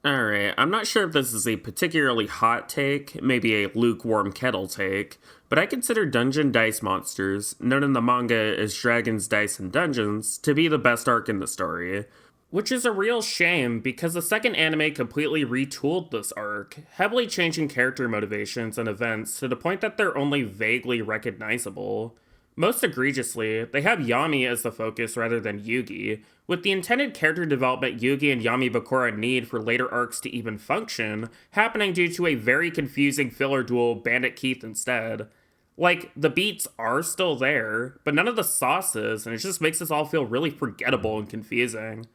Alright, I'm not sure if this is a particularly hot take, maybe a lukewarm kettle take, but I consider Dungeon Dice Monsters, known in the manga as Dragons, Dice, and Dungeons, to be the best arc in the story. Which is a real shame, because the second anime completely retooled this arc, heavily changing character motivations and events to the point that they're only vaguely recognizable. Most egregiously, they have Yami as the focus rather than Yugi, with the intended character development Yugi and Yami Bakura need for later arcs to even function, happening due to a very confusing filler duel Bandit Keith instead. Like, the beats are still there, but none of the sauce is, and it just makes us all feel really forgettable and confusing.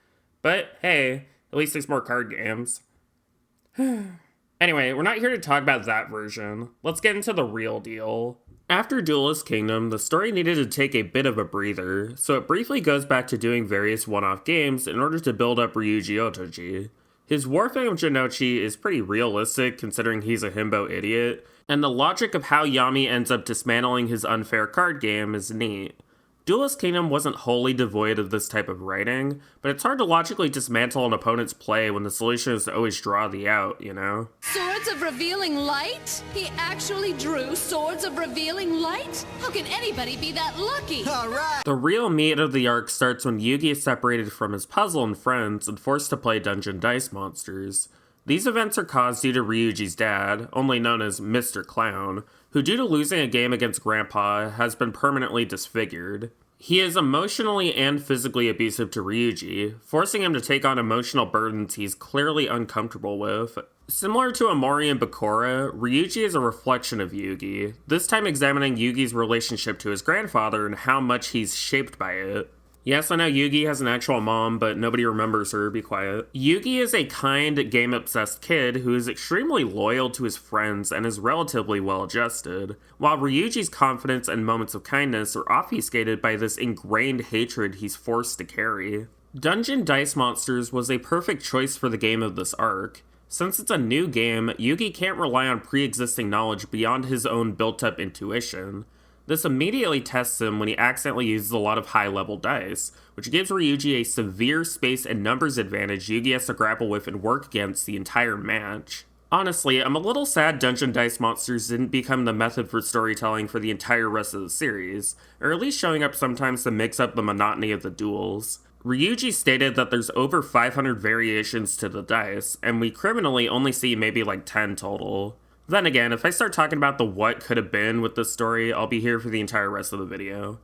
But hey, at least there's more card games. Anyway, we're not here to talk about that version. Let's get into the real deal. After Duelist Kingdom, the story needed to take a bit of a breather, so it briefly goes back to doing various one-off games in order to build up Ryuji Otoji. His warfare of Jinochi is pretty realistic considering he's a himbo idiot, and the logic of how Yami ends up dismantling his unfair card game is neat. Duelist Kingdom wasn't wholly devoid of this type of writing, but it's hard to logically dismantle an opponent's play when the solution is to always draw the out, you know? Swords of Revealing Light? He actually drew Swords of Revealing Light? How can anybody be that lucky? Alright! The real meat of the arc starts when Yugi is separated from his puzzle and friends and forced to play Dungeon Dice Monsters. These events are caused due to Ryuji's dad, only known as Mr. Clown, who due to losing a game against Grandpa has been permanently disfigured. He is emotionally and physically abusive to Ryuji, forcing him to take on emotional burdens he's clearly uncomfortable with. Similar to Amori and Bakura, Ryuji is a reflection of Yugi, this time examining Yugi's relationship to his grandfather and how much he's shaped by it. Yes, I know Yugi has an actual mom, but nobody remembers her, be quiet. Yugi is a kind, game-obsessed kid who is extremely loyal to his friends and is relatively well-adjusted, while Ryuji's confidence and moments of kindness are obfuscated by this ingrained hatred he's forced to carry. Dungeon Dice Monsters was a perfect choice for the game of this arc. Since it's a new game, Yugi can't rely on pre-existing knowledge beyond his own built-up intuition. This immediately tests him when he accidentally uses a lot of high-level dice, which gives Ryuji a severe space and numbers advantage Yugi has to grapple with and work against the entire match. Honestly, I'm a little sad Dungeon Dice Monsters didn't become the method for storytelling for the entire rest of the series, or at least showing up sometimes to mix up the monotony of the duels. Ryuji stated that there's over 500 variations to the dice, and we criminally only see maybe like 10 total. Then again, if I start talking about the what could have been with this story, I'll be here for the entire rest of the video.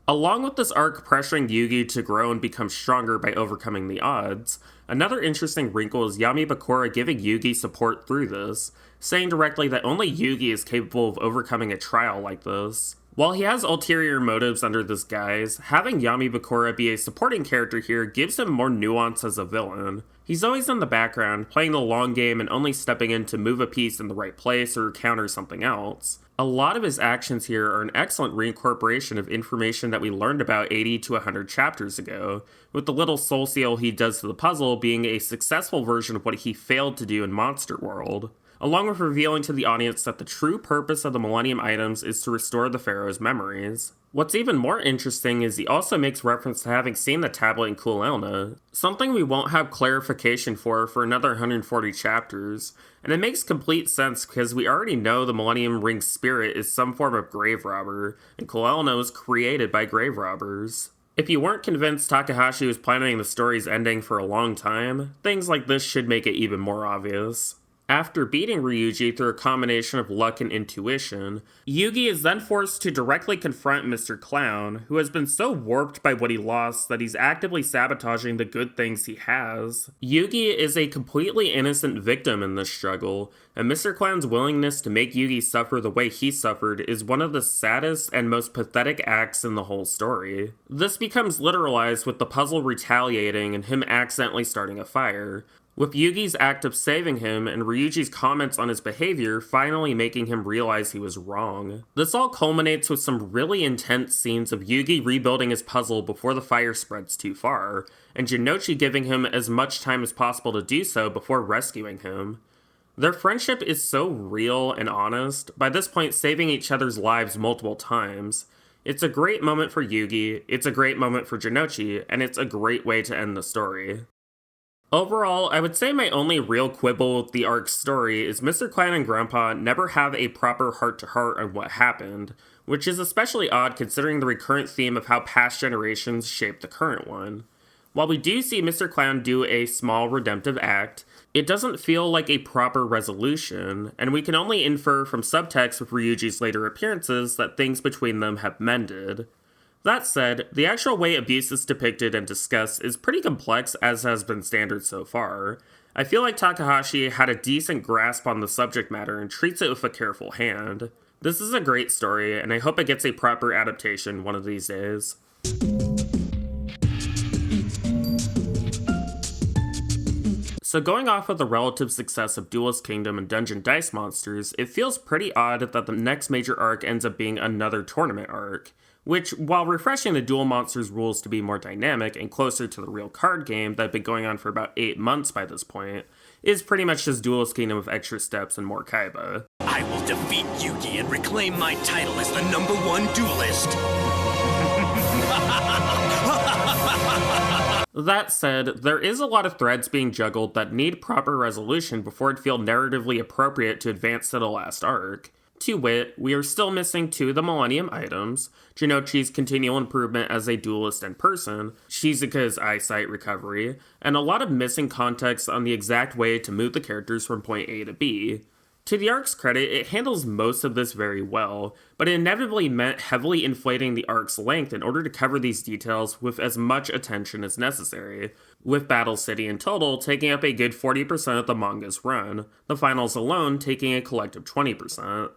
Along with this arc pressuring Yugi to grow and become stronger by overcoming the odds, another interesting wrinkle is Yami Bakura giving Yugi support through this, saying directly that only Yugi is capable of overcoming a trial like this. While he has ulterior motives under this guise, having Yami Bakura be a supporting character here gives him more nuance as a villain. He's always in the background, playing the long game and only stepping in to move a piece in the right place or counter something else. A lot of his actions here are an excellent reincorporation of information that we learned about 80 to 100 chapters ago, with the little soul seal he does to the puzzle being a successful version of what he failed to do in Monster World, along with revealing to the audience that the true purpose of the Millennium Items is to restore the Pharaoh's memories. What's even more interesting is he also makes reference to having seen the tablet in Cool Elna, something we won't have clarification for another 140 chapters, and it makes complete sense because we already know the Millennium Ring's spirit is some form of grave robber, and Cool Elna was created by grave robbers. If you weren't convinced Takahashi was planning the story's ending for a long time, things like this should make it even more obvious. After beating Ryuji through a combination of luck and intuition, Yugi is then forced to directly confront Mr. Clown, who has been so warped by what he lost that he's actively sabotaging the good things he has. Yugi is a completely innocent victim in this struggle, and Mr. Clown's willingness to make Yugi suffer the way he suffered is one of the saddest and most pathetic acts in the whole story. This becomes literalized with the puzzle retaliating and him accidentally starting a fire, with Yugi's act of saving him and Ryuji's comments on his behavior finally making him realize he was wrong. This all culminates with some really intense scenes of Yugi rebuilding his puzzle before the fire spreads too far, and Jinochi giving him as much time as possible to do so before rescuing him. Their friendship is so real and honest, by this point saving each other's lives multiple times. It's a great moment for Yugi, it's a great moment for Jinochi, and it's a great way to end the story. Overall, I would say my only real quibble with the arc's story is Mr. Clown and Grandpa never have a proper heart-to-heart on what happened, which is especially odd considering the recurrent theme of how past generations shaped the current one. While we do see Mr. Clown do a small redemptive act, it doesn't feel like a proper resolution, and we can only infer from subtext with Ryuji's later appearances that things between them have mended. That said, the actual way abuse is depicted and discussed is pretty complex as has been standard so far. I feel like Takahashi had a decent grasp on the subject matter and treats it with a careful hand. This is a great story, and I hope it gets a proper adaptation one of these days. So going off of the relative success of Duelist Kingdom and Dungeon Dice Monsters, it feels pretty odd that the next major arc ends up being another tournament arc, which, while refreshing the Duel Monsters rules to be more dynamic and closer to the real card game that had been going on for about 8 months by this point, is pretty much just Duelist Kingdom with extra steps and more kaiba. I will defeat Yugi and reclaim my title as the #1 duelist. That said, there is a lot of threads being juggled that need proper resolution before it feel narratively appropriate to advance to the last arc. To wit, we are still missing 2 of the Millennium items, Jinochi's continual improvement as a duelist and person, Shizuka's eyesight recovery, and a lot of missing context on the exact way to move the characters from point A to B. To the arc's credit, it handles most of this very well, but it inevitably meant heavily inflating the arc's length in order to cover these details with as much attention as necessary, with Battle City in total taking up a good 40% of the manga's run, the finals alone taking a collective 20%.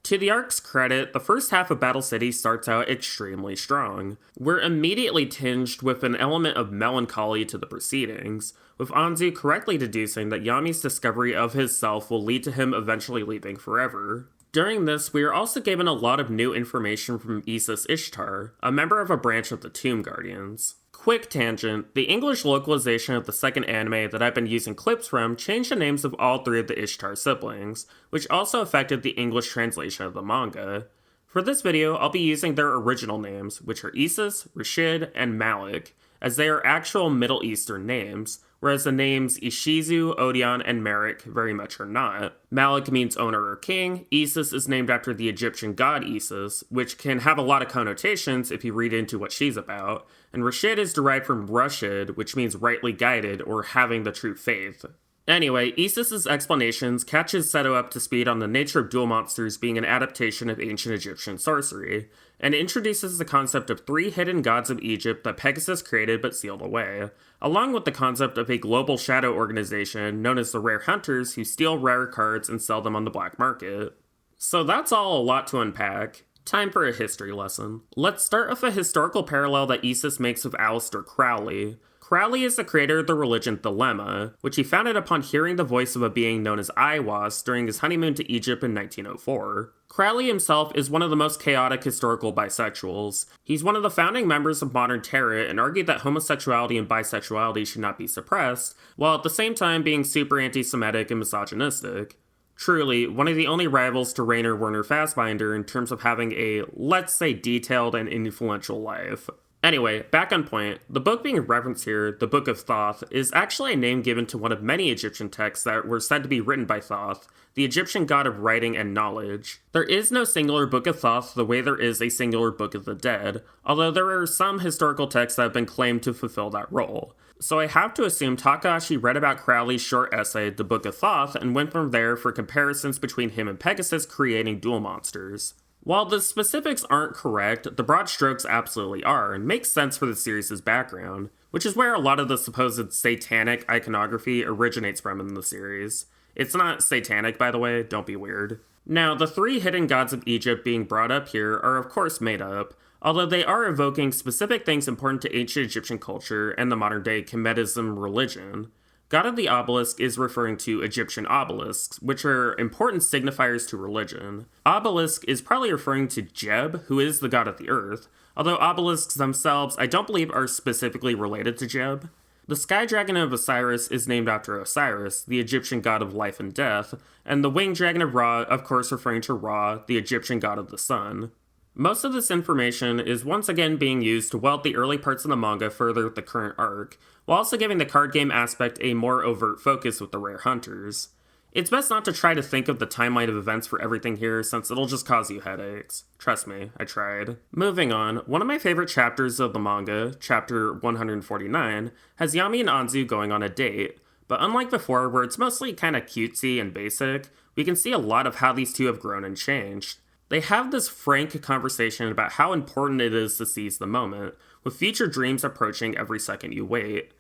To the arc's credit, the first half of Battle City starts out extremely strong. We're immediately tinged with an element of melancholy to the proceedings, with Anzu correctly deducing that Yami's discovery of his self will lead to him eventually leaving forever. During this, we are also given a lot of new information from Isis Ishtar, a member of a branch of the Tomb Guardians. Quick tangent, the English localization of the second anime that I've been using clips from changed the names of all 3 of the Ishtar siblings, which also affected the English translation of the manga. For this video, I'll be using their original names, which are Isis, Rashid, and Malik, as they are actual Middle Eastern names, whereas the names Ishizu, Odion, and Merrick very much are not. Malik means owner or king, Isis is named after the Egyptian god Isis, which can have a lot of connotations if you read into what she's about, and Rashid is derived from Rashid, which means rightly guided or having the true faith. Anyway, Isis's explanations catches Seto up to speed on the nature of Duel Monsters being an adaptation of ancient Egyptian sorcery, and introduces the concept of 3 hidden gods of Egypt that Pegasus created but sealed away, along with the concept of a global shadow organization known as the Rare Hunters who steal rare cards and sell them on the black market. So that's all a lot to unpack. Time for a history lesson. Let's start with a historical parallel that Isis makes with Aleister Crowley. Crowley is the creator of the religion Thelema, which he founded upon hearing the voice of a being known as Aiwass during his honeymoon to Egypt in 1904. Crowley himself is one of the most chaotic historical bisexuals. He's one of the founding members of modern Terra and argued that homosexuality and bisexuality should not be suppressed, while at the same time being super anti-Semitic and misogynistic. Truly, one of the only rivals to Rainer Werner Fassbinder in terms of having a, let's say, detailed and influential life. Anyway, back on point, the book being referenced here, the Book of Thoth, is actually a name given to one of many Egyptian texts that were said to be written by Thoth, the Egyptian god of writing and knowledge. There is no singular Book of Thoth the way there is a singular Book of the Dead, although there are some historical texts that have been claimed to fulfill that role. So I have to assume Takahashi read about Crowley's short essay, The Book of Thoth, and went from there for comparisons between him and Pegasus creating Duel Monsters. While the specifics aren't correct, the broad strokes absolutely are, and make sense for the series' background, which is where a lot of the supposed satanic iconography originates from in the series. It's not satanic, by the way, don't be weird. Now, the 3 hidden gods of Egypt being brought up here are of course made up, although they are evoking specific things important to ancient Egyptian culture and the modern-day Kemetism religion. God of the Obelisk is referring to Egyptian obelisks, which are important signifiers to religion. Obelisk is probably referring to Jeb, who is the god of the earth, although obelisks themselves I don't believe are specifically related to Jeb. The sky dragon of Osiris is named after Osiris, the Egyptian god of life and death, and the winged dragon of Ra, of course referring to Ra, the Egyptian god of the sun. Most of this information is once again being used to weld the early parts of the manga further with the current arc, while also giving the card game aspect a more overt focus with the rare hunters. It's best not to try to think of the timeline of events for everything here, since it'll just cause you headaches. Trust me, I tried. Moving on, one of my favorite chapters of the manga, chapter 149, has Yami and Anzu going on a date, but unlike before, where it's mostly kinda cutesy and basic, we can see a lot of how these two have grown and changed. They have this frank conversation about how important it is to seize the moment, with future dreams approaching every second you wait.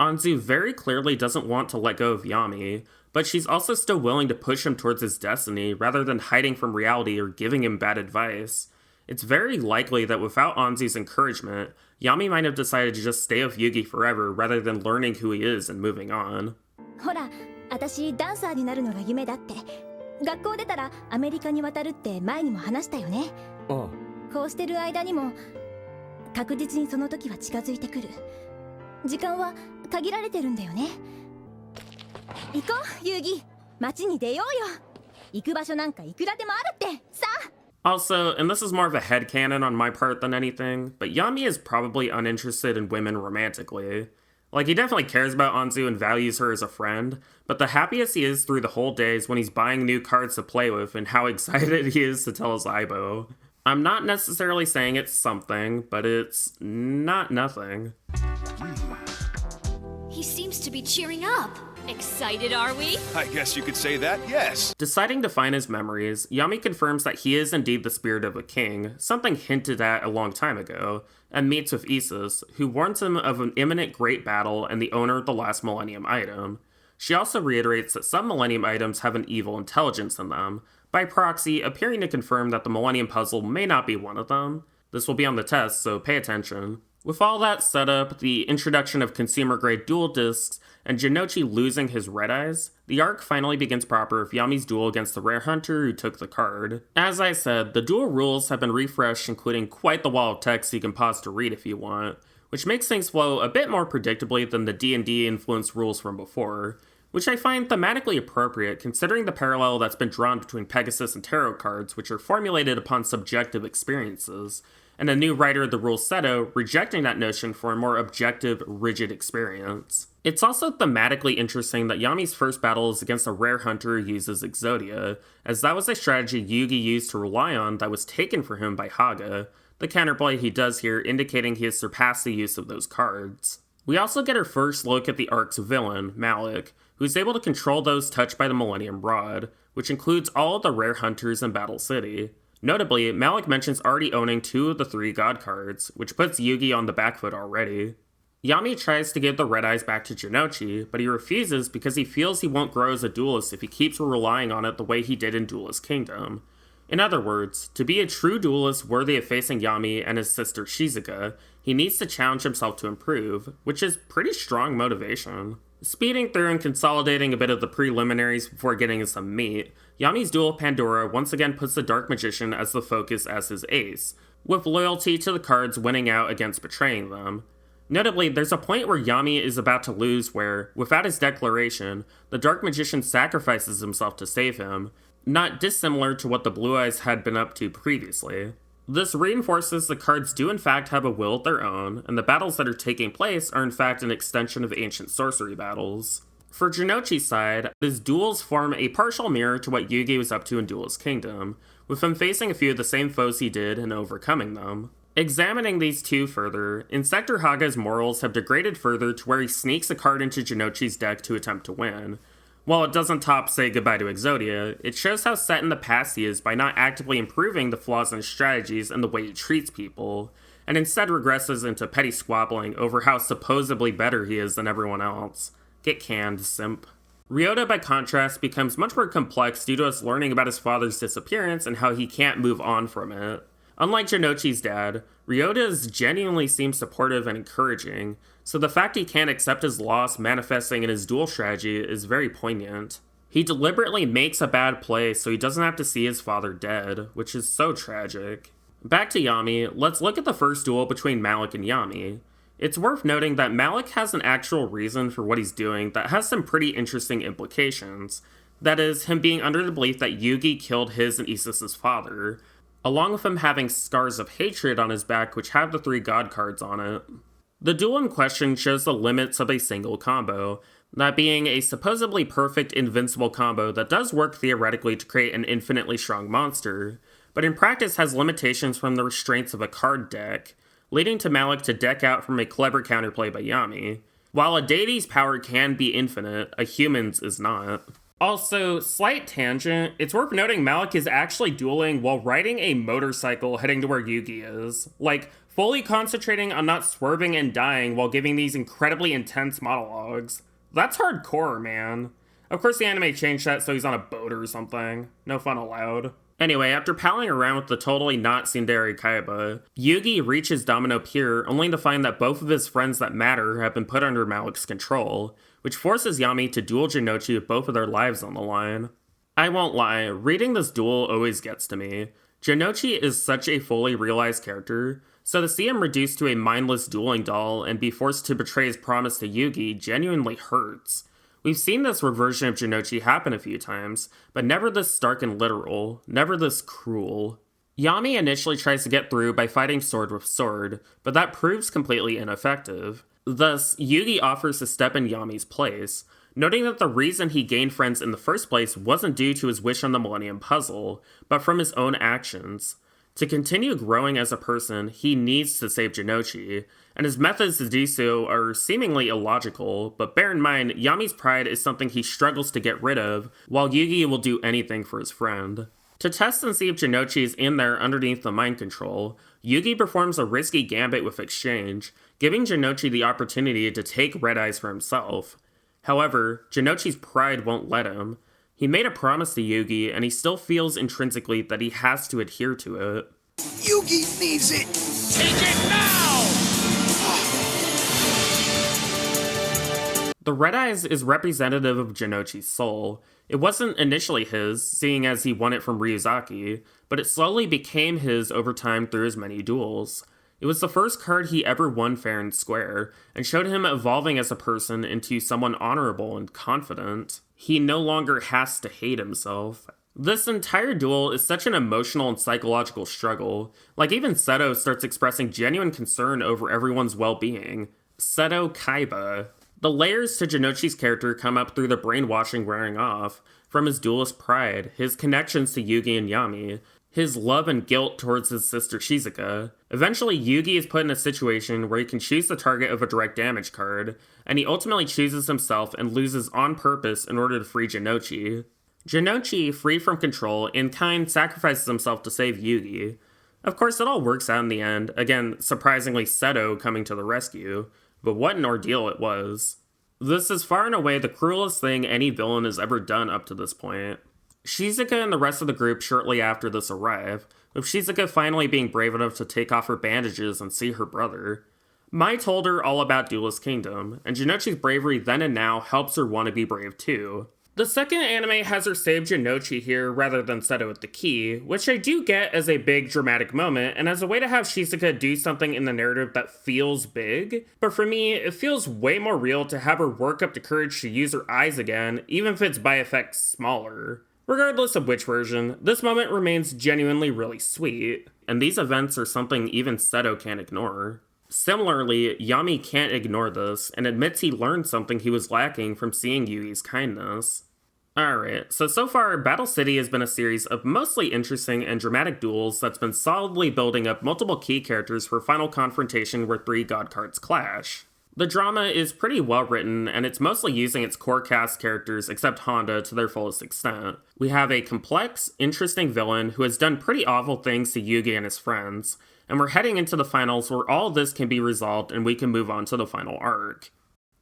Anzu very clearly doesn't want to let go of Yami, but she's also still willing to push him towards his destiny rather than hiding from reality or giving him bad advice. It's very likely that without Anzu's encouragement, Yami might have decided to just stay with Yugi forever rather than learning who he is and moving on. ほら、私ダンサーになるのが夢だって。学校出たらアメリカに渡るって前にも話したよね。こうしてる間にも確実にその時は近づいてくる。時間は限られてるんだよね。行こう、ユギ。街に出ようよ。行く場所なんかいくらでもあるってさ。Also, and this is more of a headcanon on my part than anything, but Yami is probably uninterested in women romantically. Like, he definitely cares about Anzu and values her as a friend, but the happiest he is through the whole day is when he's buying new cards to play with and how excited he is to tell his Aibo. I'm not necessarily saying it's something, but it's not nothing. He seems to be cheering up. Excited, are we? I guess you could say that, yes. Deciding to find his memories, Yami confirms that he is indeed the spirit of a king, something hinted at a long time ago, and meets with Isis, who warns him of an imminent great battle and the owner of the last Millennium item. She also reiterates that some Millennium items have an evil intelligence in them, by proxy appearing to confirm that the Millennium Puzzle may not be one of them. This will be on the test, so pay attention. With all that set up, the introduction of consumer-grade dual discs, and Jinochi losing his red eyes, the arc finally begins proper with Yami's duel against the rare hunter who took the card. As I said, the duel rules have been refreshed, including quite the wall of text you can pause to read if you want, which makes things flow a bit more predictably than the D&D influenced rules from before, which I find thematically appropriate considering the parallel that's been drawn between Pegasus and tarot cards, which are formulated upon subjective experiences, and a new writer of the rules, Seto, rejecting that notion for a more objective, rigid experience. It's also thematically interesting that Yami's first battle is against a rare hunter who uses Exodia, as that was a strategy Yugi used to rely on that was taken for him by Haga, the counterplay he does here indicating he has surpassed the use of those cards. We also get our first look at the arc's villain, Malik, who is able to control those touched by the Millennium Rod, which includes all of the rare hunters in Battle City. Notably, Malik mentions already owning 2 of the 3 god cards, which puts Yugi on the back foot already. Yami tries to give the red eyes back to Jinochi, but he refuses because he feels he won't grow as a duelist if he keeps relying on it the way he did in Duelist Kingdom. In other words, to be a true duelist worthy of facing Yami and his sister Shizuka, he needs to challenge himself to improve, which is pretty strong motivation. Speeding through and consolidating a bit of the preliminaries before getting into some meat, Yami's duel with Pandora once again puts the Dark Magician as the focus as his ace, with loyalty to the cards winning out against betraying them. Notably, there's a point where Yami is about to lose where, without his declaration, the Dark Magician sacrifices himself to save him, not dissimilar to what the Blue Eyes had been up to previously. This reinforces the cards do in fact have a will of their own, and the battles that are taking place are in fact an extension of ancient sorcery battles. For Jinochi's side, his duels form a partial mirror to what Yugi was up to in Duelist Kingdom, with him facing a few of the same foes he did and overcoming them. Examining these two further, Inspector Haga's morals have degraded further to where he sneaks a card into Jinochi's deck to attempt to win. While it doesn't top say goodbye to Exodia, it shows how set in the past he is by not actively improving the flaws in his strategies and the way he treats people, and instead regresses into petty squabbling over how supposedly better he is than everyone else. Get canned, simp. Ryota, by contrast, becomes much more complex due to us learning about his father's disappearance and how he can't move on from it. Unlike Jinochi's dad, Ryota genuinely seems supportive and encouraging, so the fact he can't accept his loss manifesting in his duel strategy is very poignant. He deliberately makes a bad play so he doesn't have to see his father dead, which is so tragic. Back to Yami, let's look at the first duel between Malik and Yami. It's worth noting that Malik has an actual reason for what he's doing that has some pretty interesting implications. That is, him being under the belief that Yugi killed his and Isis's father. along with him having scars of hatred on his back which have the 3 god cards on it. The duel in question shows the limits of a single combo, that being a supposedly perfect invincible combo that does work theoretically to create an infinitely strong monster, but in practice has limitations from the restraints of a card deck, leading to Malik to deck out from a clever counterplay by Yami. While a deity's power can be infinite, a human's is not. Also, slight tangent, it's worth noting Malik is actually dueling while riding a motorcycle heading to where Yugi is. Like, fully concentrating on not swerving and dying while giving these incredibly intense monologues. That's hardcore, man. Of course the anime changed that so he's on a boat or something. No fun allowed. Anyway, after palling around with the totally not tsundere Kaiba, Yugi reaches Domino Pier only to find that both of his friends that matter have been put under Malik's control, which forces Yami to duel Jinochi with both of their lives on the line. I won't lie, reading this duel always gets to me. Jinochi is such a fully realized character, so to see him reduced to a mindless dueling doll and be forced to betray his promise to Yugi genuinely hurts. We've seen this reversion of Jinochi happen a few times, but never this stark and literal, never this cruel. Yami initially tries to get through by fighting sword with sword, but that proves completely ineffective. Thus, Yugi offers to step in Yami's place, noting that the reason he gained friends in the first place wasn't due to his wish on the Millennium Puzzle, but from his own actions. To continue growing as a person, he needs to save Jinochi, and his methods to do so are seemingly illogical, but bear in mind, Yami's pride is something he struggles to get rid of, while Yugi will do anything for his friend. To test and see if Jinochi is in there underneath the mind control, Yugi performs a risky gambit with Exchange, giving Jinochi the opportunity to take Red Eyes for himself. However, Jinochi's pride won't let him. He made a promise to Yugi, and he still feels intrinsically that he has to adhere to it. Yugi needs it! Take it now! The Red Eyes is representative of Jinochi's soul. It wasn't initially his, seeing as he won it from Ryuzaki, but it slowly became his over time through his many duels. It was the first card he ever won fair and square, and showed him evolving as a person into someone honorable and confident. He no longer has to hate himself. This entire duel is such an emotional and psychological struggle. Like, even Seto starts expressing genuine concern over everyone's well-being. Seto Kaiba. The layers to Jinochi's character come up through the brainwashing wearing off, from his duelist pride, his connections to Yugi and Yami, his love and guilt towards his sister Shizuka. Eventually, Yugi is put in a situation where he can choose the target of a direct damage card, and he ultimately chooses himself and loses on purpose in order to free Jinochi. Jinochi, free from control, in kind sacrifices himself to save Yugi. Of course, it all works out in the end, again, surprisingly Seto coming to the rescue, but what an ordeal it was. This is far and away the cruelest thing any villain has ever done up to this point. Shizuka and the rest of the group shortly after this arrive, with Shizuka finally being brave enough to take off her bandages and see her brother. Mai told her all about Duelist Kingdom, and Jinochi's bravery then and now helps her want to be brave too. The second anime has her save Jinochi here rather than Seto with the key, which I do get as a big dramatic moment and as a way to have Shizuka do something in the narrative that feels big, but for me, it feels way more real to have her work up the courage to use her eyes again, even if it's by effect smaller. Regardless of which version, this moment remains genuinely really sweet, and these events are something even Seto can't ignore. Similarly, Yami can't ignore this, and admits he learned something he was lacking from seeing Yugi's kindness. Alright, so far, Battle City has been a series of mostly interesting and dramatic duels that's been solidly building up multiple key characters for final confrontation where 3 god cards clash. The drama is pretty well written, and it's mostly using its core cast characters except Honda to their fullest extent. We have a complex, interesting villain who has done pretty awful things to Yugi and his friends, and we're heading into the finals where all this can be resolved and we can move on to the final arc.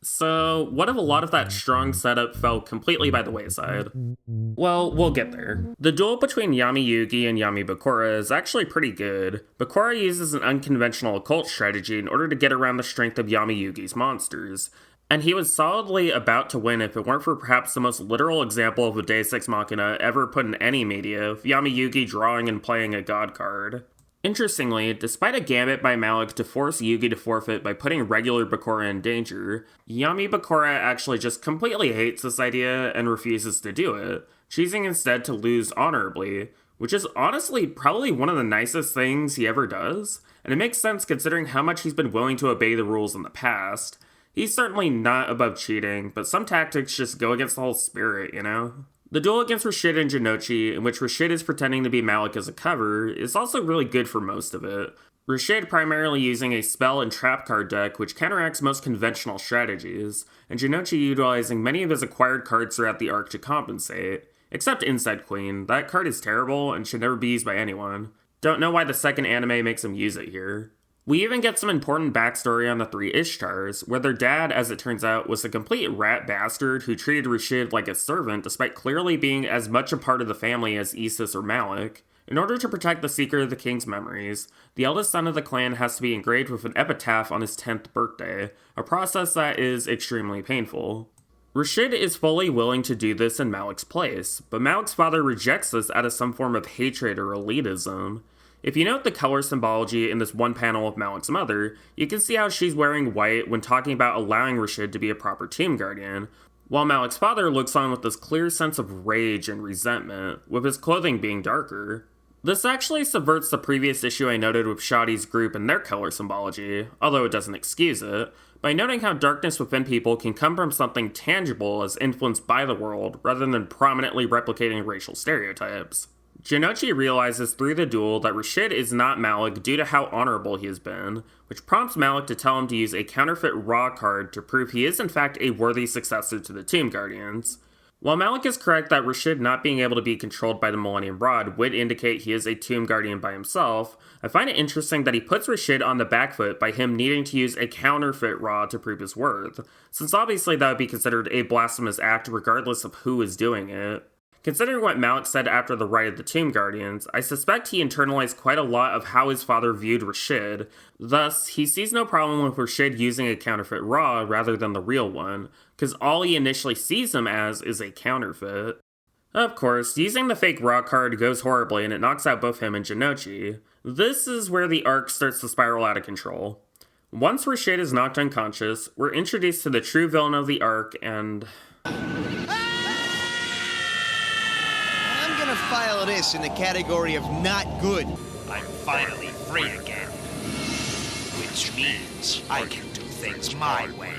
So, what if a lot of that strong setup fell completely by the wayside? Well, we'll get there. The duel between Yami Yugi and Yami Bakura is actually pretty good. Bakura uses an unconventional occult strategy in order to get around the strength of Yami Yugi's monsters, and he was solidly about to win if it weren't for perhaps the most literal example of a Deus Ex Machina ever put in any media, of Yami Yugi drawing and playing a god card. Interestingly, despite a gambit by Malik to force Yugi to forfeit by putting regular Bakura in danger, Yami Bakura actually just completely hates this idea and refuses to do it, choosing instead to lose honorably, which is honestly probably one of the nicest things he ever does, and it makes sense considering how much he's been willing to obey the rules in the past. He's certainly not above cheating, but some tactics just go against the whole spirit, you know? The duel against Rashid and Jinochi, in which Rashid is pretending to be Malik as a cover, is also really good for most of it. Rashid primarily using a spell and trap card deck which counteracts most conventional strategies, and Jinochi utilizing many of his acquired cards throughout the arc to compensate. Except Inside Queen, that card is terrible and should never be used by anyone. Don't know why the second anime makes him use it here. We even get some important backstory on the three Ishtars, where their dad, as it turns out, was a complete rat bastard who treated Rashid like a servant despite clearly being as much a part of the family as Isis or Malik. In order to protect the secret of the king's memories, the eldest son of the clan has to be engraved with an epitaph on his 10th birthday, a process that is extremely painful. Rashid is fully willing to do this in Malik's place, but Malik's father rejects this out of some form of hatred or elitism. If you note the color symbology in this one panel of Malik's mother, you can see how she's wearing white when talking about allowing Rashid to be a proper tomb guardian, while Malik's father looks on with this clear sense of rage and resentment, with his clothing being darker. This actually subverts the previous issue I noted with Shadi's group and their color symbology, although it doesn't excuse it, by noting how darkness within people can come from something tangible as influenced by the world, rather than prominently replicating racial stereotypes. Jinochi realizes through the duel that Rashid is not Malik due to how honorable he has been, which prompts Malik to tell him to use a counterfeit Ra card to prove he is in fact a worthy successor to the Tomb Guardians. While Malik is correct that Rashid not being able to be controlled by the Millennium Rod would indicate he is a Tomb Guardian by himself, I find it interesting that he puts Rashid on the back foot by him needing to use a counterfeit Ra to prove his worth, since obviously that would be considered a blasphemous act regardless of who is doing it. Considering what Malik said after the Rite of the Tomb Guardians, I suspect he internalized quite a lot of how his father viewed Rashid, thus, he sees no problem with Rashid using a counterfeit Ra rather than the real one, because all he initially sees him as is a counterfeit. Of course, using the fake Ra card goes horribly and it knocks out both him and Jinochi. This is where the arc starts to spiral out of control. Once Rashid is knocked unconscious, we're introduced to the true villain of the arc and... File this in the category of not good. I'm finally free again. Which means I can do things my way.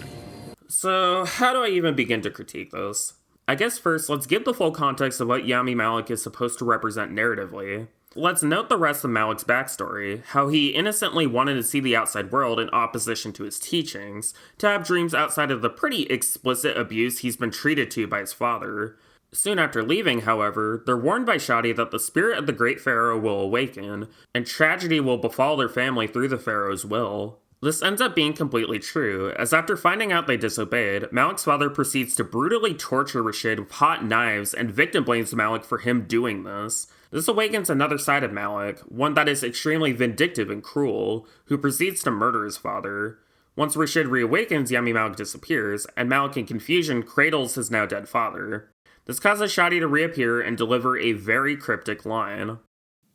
So, how do I even begin to critique this? I guess first, let's give the full context of what Yami Malik is supposed to represent narratively. Let's note the rest of Malik's backstory, how he innocently wanted to see the outside world in opposition to his teachings, to have dreams outside of the pretty explicit abuse he's been treated to by his father. Soon after leaving, however, they're warned by Shadi that the spirit of the Great Pharaoh will awaken, and tragedy will befall their family through the Pharaoh's will. This ends up being completely true, as after finding out they disobeyed, Malik's father proceeds to brutally torture Rashid with hot knives and victim blames Malik for him doing this. This awakens another side of Malik, one that is extremely vindictive and cruel, who proceeds to murder his father. Once Rashid reawakens, Yami Malik disappears, and Malik in confusion cradles his now dead father. This causes Shadi to reappear and deliver a very cryptic line.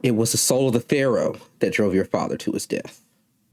It was the soul of the pharaoh that drove your father to his death.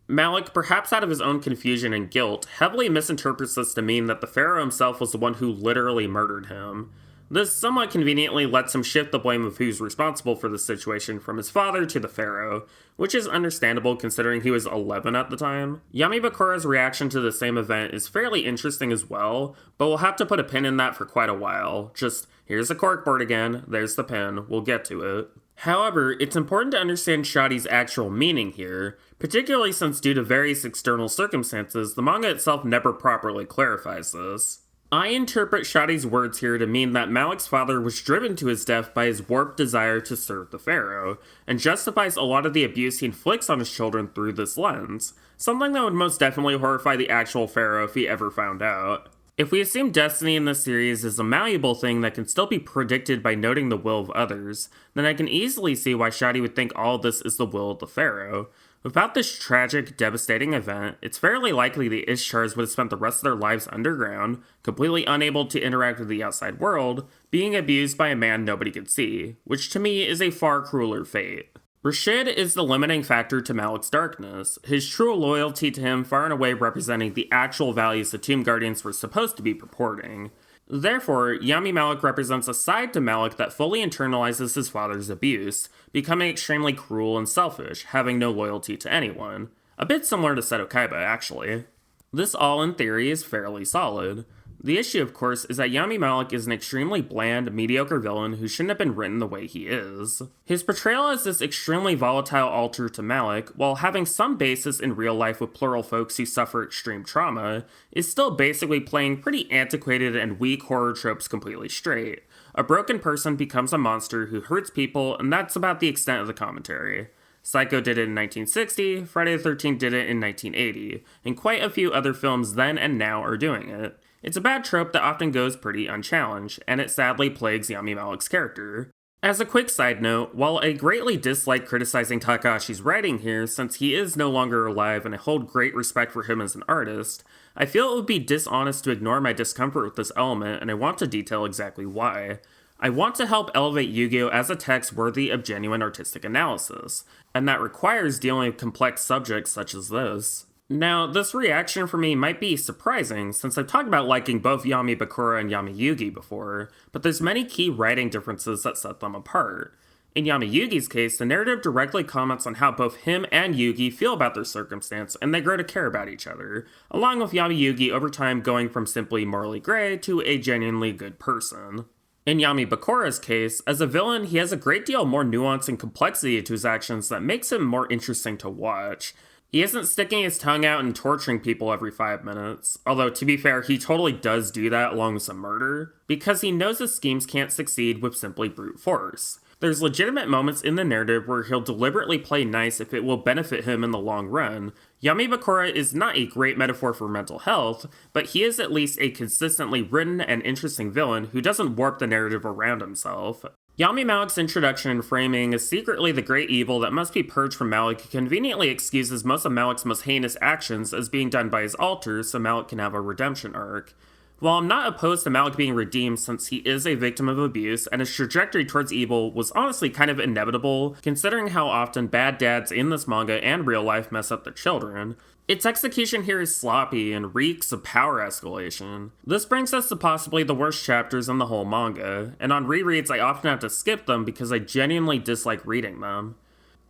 Malik, perhaps out of his own confusion and guilt, heavily misinterprets this to mean that the pharaoh himself was the one who literally murdered him. This somewhat conveniently lets him shift the blame of who's responsible for the situation from his father to the pharaoh, which is understandable considering he was 11 at the time. Yami Bakura's reaction to the same event is fairly interesting as well, but we'll have to put a pin in that for quite a while. Just, here's the corkboard again, there's the pin, we'll get to it. However, it's important to understand Shadi's actual meaning here, particularly since due to various external circumstances, the manga itself never properly clarifies this. I interpret Shadi's words here to mean that Malik's father was driven to his death by his warped desire to serve the pharaoh, and justifies a lot of the abuse he inflicts on his children through this lens, something that would most definitely horrify the actual pharaoh if he ever found out. If we assume destiny in this series is a malleable thing that can still be predicted by noting the will of others, then I can easily see why Shadi would think all of this is the will of the pharaoh. Without this tragic, devastating event, it's fairly likely the Ishtars would have spent the rest of their lives underground, completely unable to interact with the outside world, being abused by a man nobody could see, which to me is a far crueler fate. Rashid is the limiting factor to Malik's darkness, his true loyalty to him far and away representing the actual values the Tomb Guardians were supposed to be purporting. Therefore, Yami Malik represents a side to Malik that fully internalizes his father's abuse, becoming extremely cruel and selfish, having no loyalty to anyone. A bit similar to Seto Kaiba, actually. This all in theory is fairly solid. The issue, of course, is that Yami Malik is an extremely bland, mediocre villain who shouldn't have been written the way he is. His portrayal as this extremely volatile alter to Malik, while having some basis in real life with plural folks who suffer extreme trauma, is still basically playing pretty antiquated and weak horror tropes completely straight. A broken person becomes a monster who hurts people, and that's about the extent of the commentary. Psycho did it in 1960, Friday the 13th did it in 1980, and quite a few other films then and now are doing it. It's a bad trope that often goes pretty unchallenged, and it sadly plagues Yami Malik's character. As a quick side note, while I greatly dislike criticizing Takahashi's writing here since he is no longer alive and I hold great respect for him as an artist, I feel it would be dishonest to ignore my discomfort with this element, and I want to detail exactly why. I want to help elevate Yu-Gi-Oh! As a text worthy of genuine artistic analysis, and that requires dealing with complex subjects such as this. Now, this reaction for me might be surprising, since I've talked about liking both Yami Bakura and Yami Yugi before, but there's many key writing differences that set them apart. In Yami Yugi's case, the narrative directly comments on how both him and Yugi feel about their circumstance, and they grow to care about each other, along with Yami Yugi over time going from simply morally gray to a genuinely good person. In Yami Bakura's case, as a villain, he has a great deal more nuance and complexity to his actions that makes him more interesting to watch. He isn't sticking his tongue out and torturing people every 5 minutes, although to be fair, he totally does do that along with some murder, because he knows his schemes can't succeed with simply brute force. There's legitimate moments in the narrative where he'll deliberately play nice if it will benefit him in the long run. Yami Bakura is not a great metaphor for mental health, but he is at least a consistently written and interesting villain who doesn't warp the narrative around himself. Yami Malik's introduction and framing is secretly the great evil that must be purged from Malik, who conveniently excuses most of Malik's most heinous actions as being done by his alters so Malik can have a redemption arc. While I'm not opposed to Malik being redeemed since he is a victim of abuse and his trajectory towards evil was honestly kind of inevitable, considering how often bad dads in this manga and real life mess up their children, its execution here is sloppy and reeks of power escalation. This brings us to possibly the worst chapters in the whole manga, and on rereads I often have to skip them because I genuinely dislike reading them.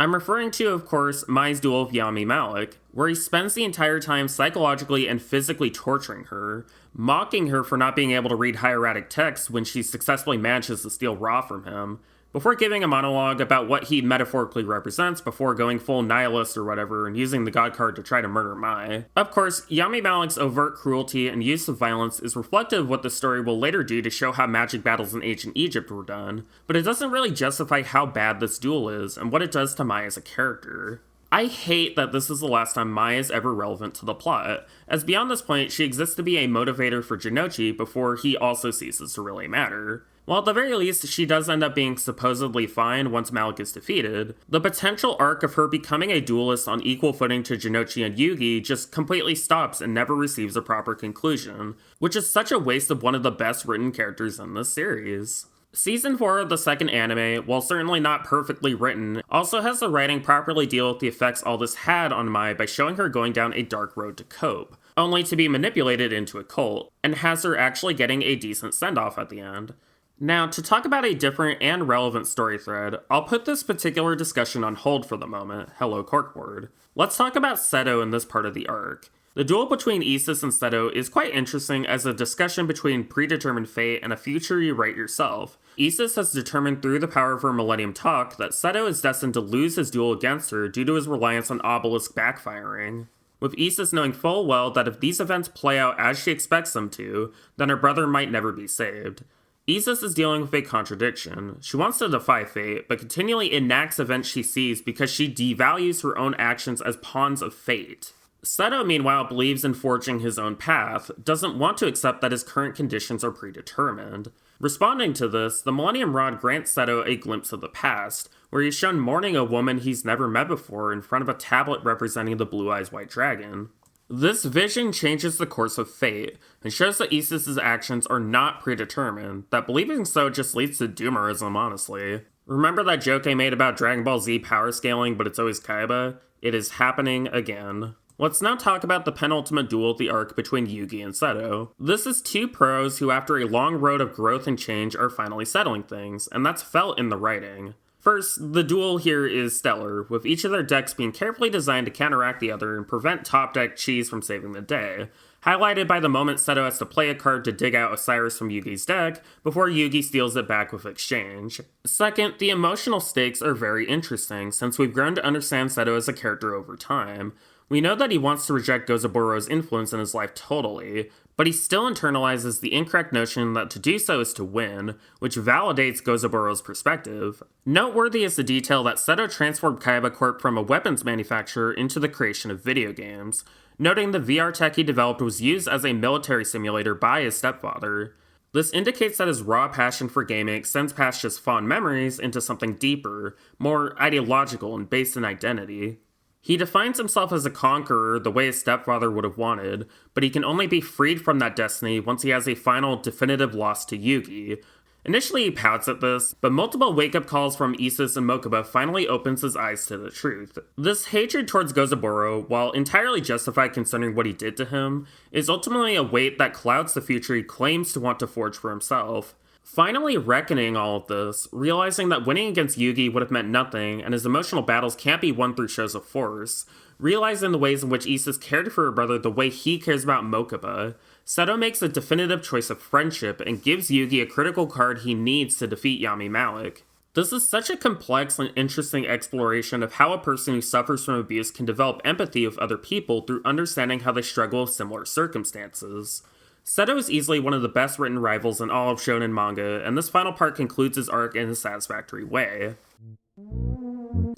I'm referring to, of course, Mai's duel with Yami Malik, where he spends the entire time psychologically and physically torturing her, mocking her for not being able to read hieratic text when she successfully manages to steal Ra from him, before giving a monologue about what he metaphorically represents before going full nihilist or whatever and using the god card to try to murder Mai. Of course, Yami Malik's overt cruelty and use of violence is reflective of what the story will later do to show how magic battles in ancient Egypt were done, but it doesn't really justify how bad this duel is and what it does to Mai as a character. I hate that this is the last time Mai is ever relevant to the plot, as beyond this point she exists to be a motivator for Jinochi before he also ceases to really matter. While at the very least she does end up being supposedly fine once Malik is defeated, the potential arc of her becoming a duelist on equal footing to Jinochi and Yugi just completely stops and never receives a proper conclusion, which is such a waste of one of the best written characters in this series. Season 4 of the second anime, while certainly not perfectly written, also has the writing properly deal with the effects all this had on Mai by showing her going down a dark road to cope, only to be manipulated into a cult, and has her actually getting a decent send-off at the end. Now, to talk about a different and relevant story thread, I'll put this particular discussion on hold for the moment. Hello, Corkboard. Let's talk about Seto in this part of the arc. The duel between Isis and Seto is quite interesting as a discussion between predetermined fate and a future you write yourself. Isis has determined through the power of her Millennium Talk that Seto is destined to lose his duel against her due to his reliance on Obelisk backfiring, with Isis knowing full well that if these events play out as she expects them to, then her brother might never be saved. Isis is dealing with a contradiction. She wants to defy fate, but continually enacts events she sees because she devalues her own actions as pawns of fate. Seto, meanwhile, believes in forging his own path, doesn't want to accept that his current conditions are predetermined. Responding to this, the Millennium Rod grants Seto a glimpse of the past, where he's shown mourning a woman he's never met before in front of a tablet representing the Blue Eyes White Dragon. This vision changes the course of fate, and shows that Isis's actions are not predetermined, that believing so just leads to doomerism, honestly. Remember that joke I made about Dragon Ball Z power scaling, but it's always Kaiba? It is happening again. Let's now talk about the penultimate duel of the arc between Yugi and Seto. This is two pros who, after a long road of growth and change, are finally settling things, and that's felt in the writing. First, the duel here is stellar, with each of their decks being carefully designed to counteract the other and prevent top deck cheese from saving the day, highlighted by the moment Seto has to play a card to dig out Osiris from Yugi's deck before Yugi steals it back with exchange. Second, the emotional stakes are very interesting, since we've grown to understand Seto as a character over time. We know that he wants to reject Gozaboro's influence in his life totally, but he still internalizes the incorrect notion that to do so is to win, which validates Gozaboro's perspective. Noteworthy is the detail that Seto transformed Kaiba Corp from a weapons manufacturer into the creation of video games, noting the VR tech he developed was used as a military simulator by his stepfather. This indicates that his raw passion for gaming extends past just fond memories into something deeper, more ideological and based in identity. He defines himself as a conqueror the way his stepfather would have wanted, but he can only be freed from that destiny once he has a final definitive loss to Yugi. Initially he pouts at this, but multiple wake-up calls from Isis and Mokuba finally opens his eyes to the truth. This hatred towards Gozaboro, while entirely justified considering what he did to him, is ultimately a weight that clouds the future he claims to want to forge for himself. Finally reckoning all of this, realizing that winning against Yugi would have meant nothing and his emotional battles can't be won through shows of force, realizing the ways in which Isis cared for her brother the way he cares about Mokuba, Seto makes a definitive choice of friendship and gives Yugi a critical card he needs to defeat Yami Malik. This is such a complex and interesting exploration of how a person who suffers from abuse can develop empathy with other people through understanding how they struggle with similar circumstances. Seto is easily one of the best written rivals in all of shonen manga, and this final part concludes his arc in a satisfactory way.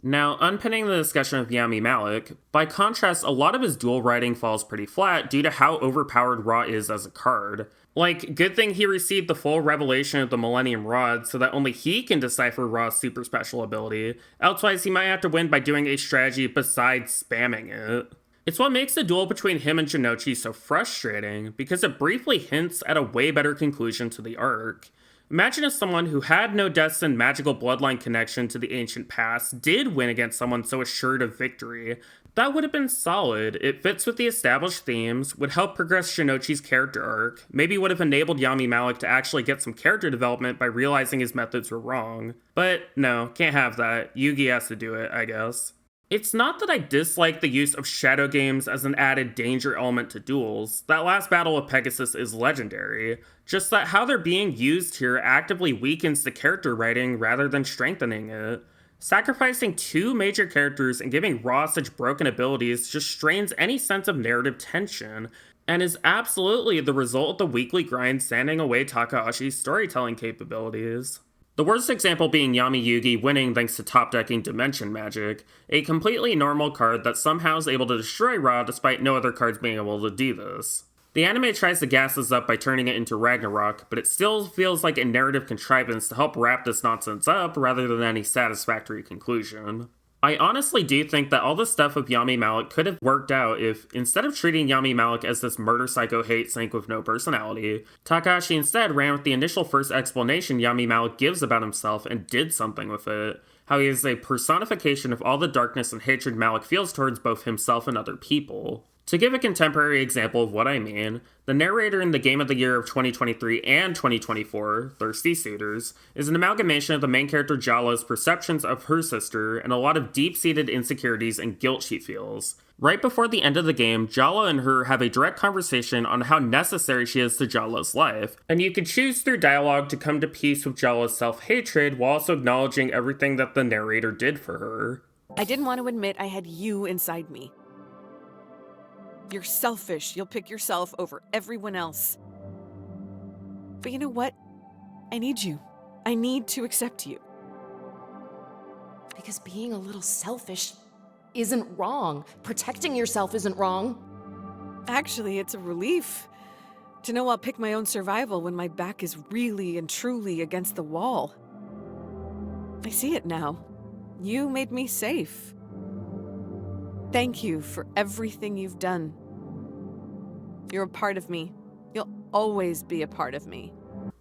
Now, unpinning the discussion of Yami Malik, by contrast, a lot of his duel writing falls pretty flat due to how overpowered Ra is as a card. Like, good thing he received the full revelation of the Millennium Rod so that only he can decipher Ra's super special ability, elsewise he might have to win by doing a strategy besides spamming it. It's what makes the duel between him and Shinochi so frustrating, because it briefly hints at a way better conclusion to the arc. Imagine if someone who had no destined magical bloodline connection to the ancient past did win against someone so assured of victory. That would have been solid. It fits with the established themes, would help progress Shinochi's character arc, maybe would have enabled Yami Malik to actually get some character development by realizing his methods were wrong. But no, can't have that. Yugi has to do it, I guess. It's not that I dislike the use of shadow games as an added danger element to duels. That last battle with Pegasus is legendary. Just that how they're being used here actively weakens the character writing rather than strengthening it. Sacrificing two major characters and giving Ra such broken abilities just strains any sense of narrative tension, and is absolutely the result of the weekly grind sanding away Takahashi's storytelling capabilities. The worst example being Yami Yugi winning thanks to top-decking Dimension Magic, a completely normal card that somehow is able to destroy Ra despite no other cards being able to do this. The anime tries to gas this up by turning it into Ragnarok, but it still feels like a narrative contrivance to help wrap this nonsense up rather than any satisfactory conclusion. I honestly do think that all the stuff with Yami Malik could have worked out if, instead of treating Yami Malik as this murder psycho hate sink with no personality, Takahashi instead ran with the initial first explanation Yami Malik gives about himself and did something with it. How he is a personification of all the darkness and hatred Malik feels towards both himself and other people. To give a contemporary example of what I mean, the narrator in the Game of the Year of 2023 and 2024, Thirsty Suitors, is an amalgamation of the main character Jala's perceptions of her sister and a lot of deep-seated insecurities and guilt she feels. Right before the end of the game, Jala and her have a direct conversation on how necessary she is to Jala's life, and you can choose through dialogue to come to peace with Jala's self-hatred while also acknowledging everything that the narrator did for her. I didn't want to admit I had you inside me. You're selfish. You'll pick yourself over everyone else. But you know what? I need you. I need to accept you. Because being a little selfish isn't wrong. Protecting yourself isn't wrong. Actually, it's a relief to know I'll pick my own survival when my back is really and truly against the wall. I see it now. You made me safe. Thank you for everything you've done. You're a part of me. You'll always be a part of me.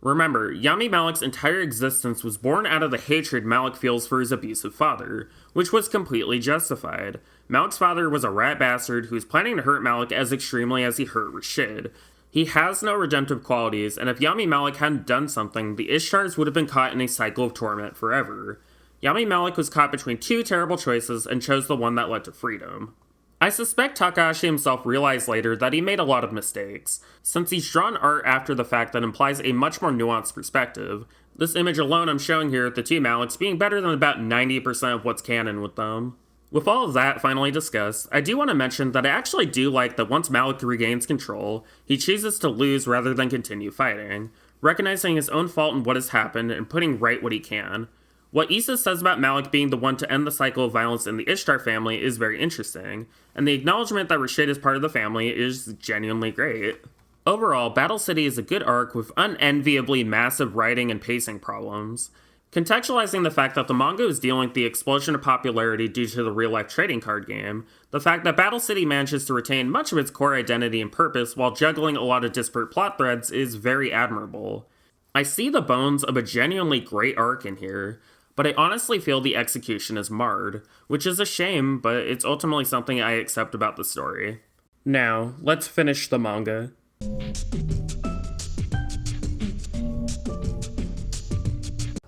Remember, Yami Malik's entire existence was born out of the hatred Malik feels for his abusive father, which was completely justified. Malik's father was a rat bastard who was planning to hurt Malik as extremely as he hurt Rashid. He has no redemptive qualities, and if Yami Malik hadn't done something, the Ishtars would have been caught in a cycle of torment forever. Yami Malik was caught between two terrible choices and chose the one that led to freedom. I suspect Takahashi himself realized later that he made a lot of mistakes, since he's drawn art after the fact that implies a much more nuanced perspective. This image alone I'm showing here, the two Maliks, being better than about 90% of what's canon with them. With all of that finally discussed, I do want to mention that I actually do like that once Malik regains control, he chooses to lose rather than continue fighting, recognizing his own fault in what has happened and putting right what he can. What Issa says about Malik being the one to end the cycle of violence in the Ishtar family is very interesting, and the acknowledgement that Rashid is part of the family is genuinely great. Overall, Battle City is a good arc with unenviably massive writing and pacing problems. Contextualizing the fact that the manga is dealing with the explosion of popularity due to the real-life trading card game, the fact that Battle City manages to retain much of its core identity and purpose while juggling a lot of disparate plot threads is very admirable. I see the bones of a genuinely great arc in here, but I honestly feel the execution is marred, which is a shame, but it's ultimately something I accept about the story. Now, let's finish the manga.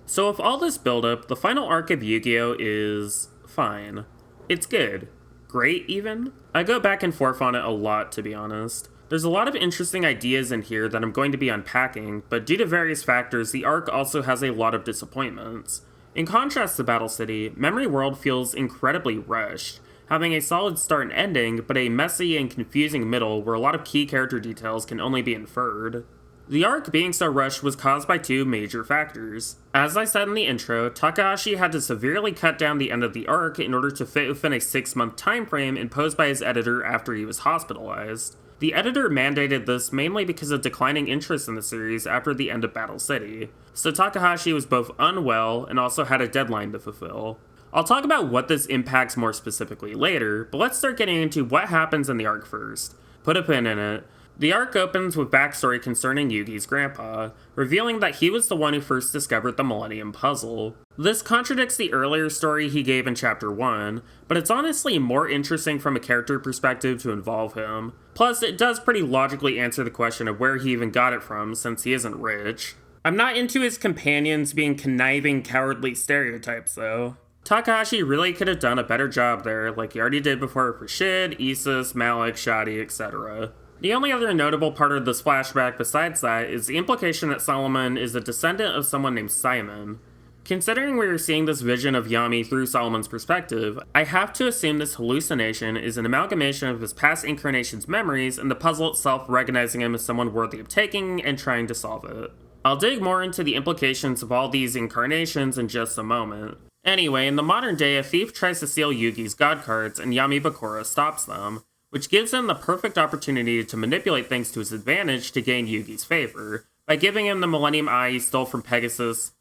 So with all this buildup, the final arc of Yu-Gi-Oh! Is fine. It's good. Great, even? I go back and forth on it a lot, to be honest. There's a lot of interesting ideas in here that I'm going to be unpacking, but due to various factors, the arc also has a lot of disappointments. In contrast to Battle City, Memory World feels incredibly rushed, having a solid start and ending, but a messy and confusing middle where a lot of key character details can only be inferred. The arc being so rushed was caused by two major factors. As I said in the intro, Takahashi had to severely cut down the end of the arc in order to fit within a 6-month time frame imposed by his editor after he was hospitalized. The editor mandated this mainly because of declining interest in the series after the end of Battle City, so Takahashi was both unwell and also had a deadline to fulfill. I'll talk about what this impacts more specifically later, but let's start getting into what happens in the arc first. Put a pin in it. The arc opens with backstory concerning Yugi's grandpa, revealing that he was the one who first discovered the Millennium Puzzle. This contradicts the earlier story he gave in Chapter 1, but it's honestly more interesting from a character perspective to involve him. Plus, it does pretty logically answer the question of where he even got it from, since he isn't rich. I'm not into his companions being conniving, cowardly stereotypes, though. Takahashi really could have done a better job there, like he already did before with Rashid, Isis, Malik, Shadi, etc. The only other notable part of this flashback besides that is the implication that Solomon is a descendant of someone named Simon. Considering we are seeing this vision of Yami through Solomon's perspective, I have to assume this hallucination is an amalgamation of his past incarnation's memories and the puzzle itself recognizing him as someone worthy of taking and trying to solve it. I'll dig more into the implications of all these incarnations in just a moment. Anyway, in the modern day, a thief tries to steal Yugi's god cards and Yami Bakura stops them, which gives him the perfect opportunity to manipulate things to his advantage to gain Yugi's favor, by giving him the Millennium Eye he stole from Pegasus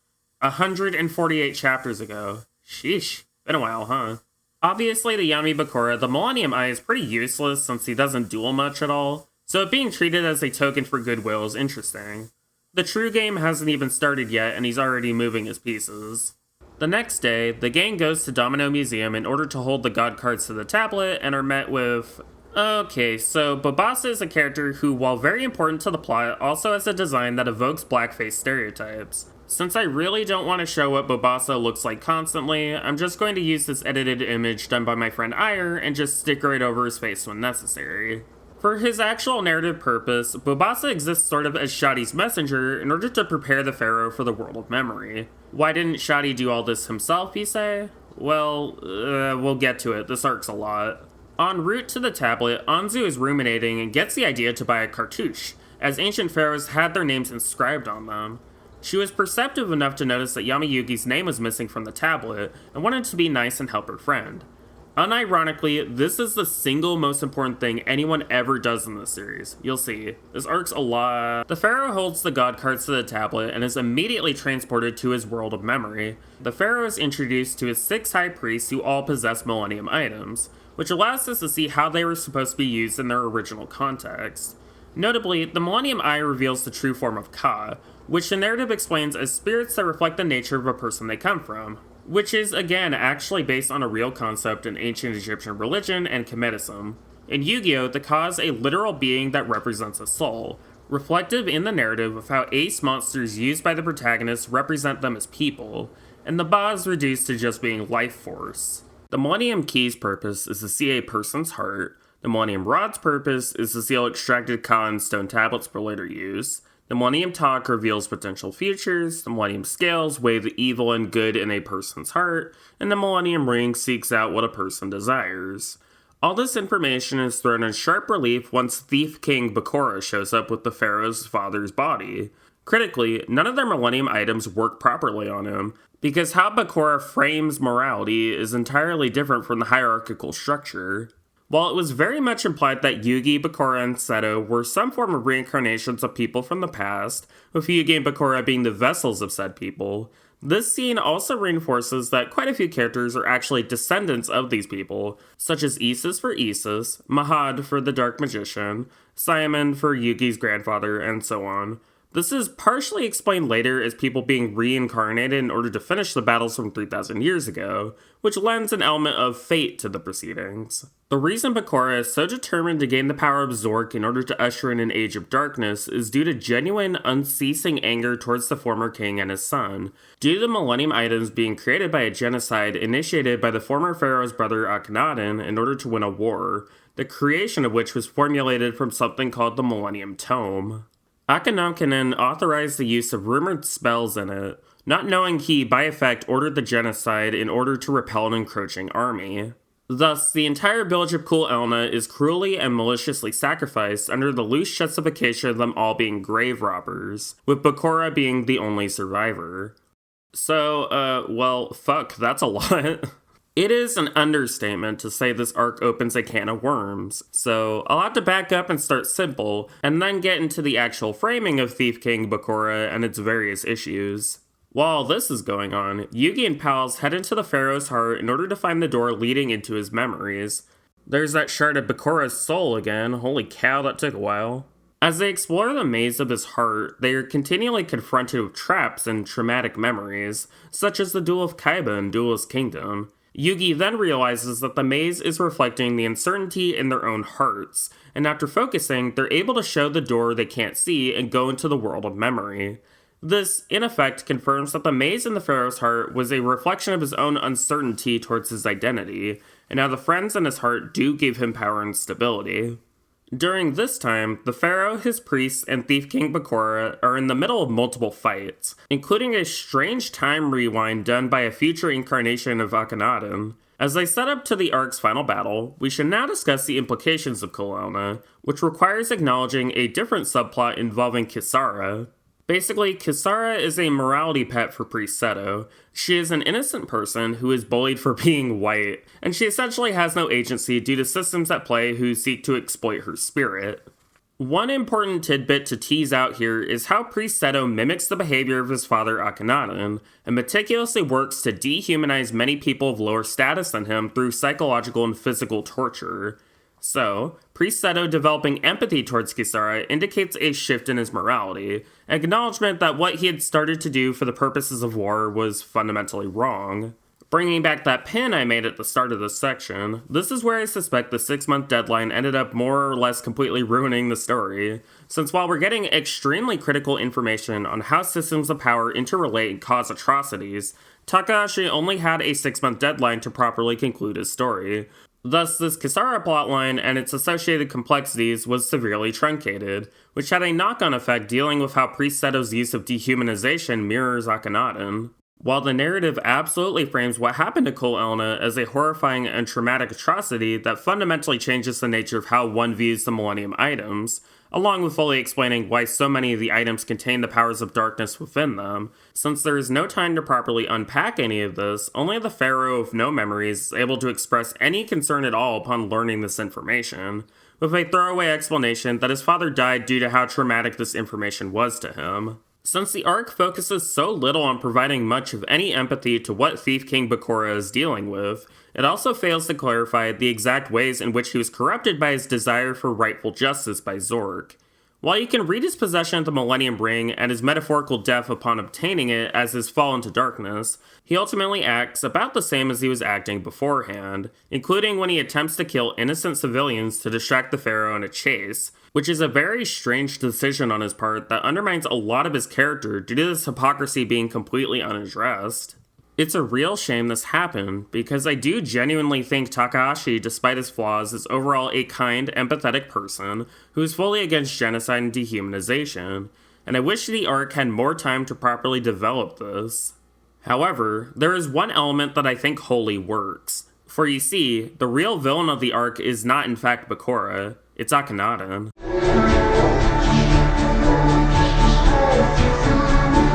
148 chapters ago. Sheesh, been a while, huh? Obviously to Yami Bakura, the Millennium Eye is pretty useless since he doesn't duel much at all, so it being treated as a token for goodwill is interesting. The true game hasn't even started yet and he's already moving his pieces. The next day, the gang goes to Domino Museum in order to hold the god cards to the tablet and are met with... Okay, so Babasa is a character who, while very important to the plot, also has a design that evokes blackface stereotypes. Since I really don't want to show what Babasa looks like constantly, I'm just going to use this edited image done by my friend Eyre and just stick right over his face when necessary. For his actual narrative purpose, Babasa exists sort of as Shadi's messenger in order to prepare the Pharaoh for the world of memory. Why didn't Shadi do all this himself, you say? Well, we'll get to it, this arc's a lot. En route to the tablet, Anzu is ruminating and gets the idea to buy a cartouche, as ancient pharaohs had their names inscribed on them. She was perceptive enough to notice that Yami Yugi's name was missing from the tablet, and wanted to be nice and help her friend. Unironically, this is the single most important thing anyone ever does in this series. You'll see. This arc's a lot. The pharaoh holds the god cards to the tablet and is immediately transported to his world of memory. The pharaoh is introduced to his 6 high priests who all possess Millennium items, which allows us to see how they were supposed to be used in their original context. Notably, the Millennium Eye reveals the true form of Ka, which the narrative explains as spirits that reflect the nature of a person they come from, which is, again, actually based on a real concept in ancient Egyptian religion and Kemetism. In Yu-Gi-Oh!, the Ka is a literal being that represents a soul, reflective in the narrative of how ace monsters used by the protagonist represent them as people, and the Ba is reduced to just being life force. The Millennium Key's purpose is to see a person's heart, the Millennium Rod's purpose is to seal extracted Ka and stone tablets for later use, the Millennium Talk reveals potential futures, the Millennium Scales weigh the evil and good in a person's heart, and the Millennium Ring seeks out what a person desires. All this information is thrown in sharp relief once Thief King Bakura shows up with the pharaoh's father's body. Critically, none of their Millennium items work properly on him, because how Bakura frames morality is entirely different from the hierarchical structure. While it was very much implied that Yugi, Bakura, and Seto were some form of reincarnations of people from the past, with Yugi and Bakura being the vessels of said people, this scene also reinforces that quite a few characters are actually descendants of these people, such as Isis for Isis, Mahad for the Dark Magician, Simon for Yugi's grandfather, and so on. This is partially explained later as people being reincarnated in order to finish the battles from 3,000 years ago, which lends an element of fate to the proceedings. The reason Bakura is so determined to gain the power of Zork in order to usher in an age of darkness is due to genuine, unceasing anger towards the former king and his son, due to the Millennium items being created by a genocide initiated by the former pharaoh's brother Akhenaten in order to win a war, the creation of which was formulated from something called the Millennium Tome. Akhenaten authorized the use of rumored spells in it, not knowing he, by effect, ordered the genocide in order to repel an encroaching army. Thus, the entire village of Kul Elna is cruelly and maliciously sacrificed under the loose justification of them all being grave robbers, with Bakura being the only survivor. So, well, fuck, that's a lot. It is an understatement to say this arc opens a can of worms, so I'll have to back up and start simple, and then get into the actual framing of Thief King Bakura and its various issues. While this is going on, Yugi and pals head into the Pharaoh's heart in order to find the door leading into his memories. There's that shard of Bakura's soul again, holy cow, that took a while. As they explore the maze of his heart, they are continually confronted with traps and traumatic memories, such as the Duel of Kaiba in Duelist Kingdom. Yugi then realizes that the maze is reflecting the uncertainty in their own hearts, and after focusing, they're able to show the door they can't see and go into the world of memory. This, in effect, confirms that the maze in the Pharaoh's heart was a reflection of his own uncertainty towards his identity, and how the friends in his heart do give him power and stability. During this time, the Pharaoh, his priests, and Thief King Bakura are in the middle of multiple fights, including a strange time rewind done by a future incarnation of Akhenaten. As they set up to the arc's final battle, we should now discuss the implications of Kul Elna, which requires acknowledging a different subplot involving Kisara. Basically, Kisara is a morality pet for Priest Seto. She is an innocent person who is bullied for being white, and she essentially has no agency due to systems at play who seek to exploit her spirit. One important tidbit to tease out here is how Priest Seto mimics the behavior of his father Akhenaten, and meticulously works to dehumanize many people of lower status than him through psychological and physical torture. So, Priest Seto developing empathy towards Kisara indicates a shift in his morality, an acknowledgement that what he had started to do for the purposes of war was fundamentally wrong. Bringing back that pin I made at the start of this section, this is where I suspect the 6-month deadline ended up more or less completely ruining the story, since while we're getting extremely critical information on how systems of power interrelate and cause atrocities, Takahashi only had a 6-month deadline to properly conclude his story. Thus, this Kisara plotline and its associated complexities was severely truncated, which had a knock-on effect dealing with how Priest Seto's use of dehumanization mirrors Akhenaten. While the narrative absolutely frames what happened to Kul Elna as a horrifying and traumatic atrocity that fundamentally changes the nature of how one views the Millennium items, along with fully explaining why so many of the items contain the powers of darkness within them, since there is no time to properly unpack any of this, only the Pharaoh of no memories is able to express any concern at all upon learning this information, with a throwaway explanation that his father died due to how traumatic this information was to him. Since the arc focuses so little on providing much of any empathy to what Thief King Bakura is dealing with, it also fails to clarify the exact ways in which he was corrupted by his desire for rightful justice by Zork. While you can read his possession of the Millennium Ring and his metaphorical death upon obtaining it as his fall into darkness, he ultimately acts about the same as he was acting beforehand, including when he attempts to kill innocent civilians to distract the Pharaoh in a chase, which is a very strange decision on his part that undermines a lot of his character due to this hypocrisy being completely unaddressed. It's a real shame this happened, because I do genuinely think Takahashi, despite his flaws, is overall a kind, empathetic person who is fully against genocide and dehumanization, and I wish the arc had more time to properly develop this. However, there is one element that I think wholly works. For you see, the real villain of the arc is not in fact Bakura, it's Akhenaten.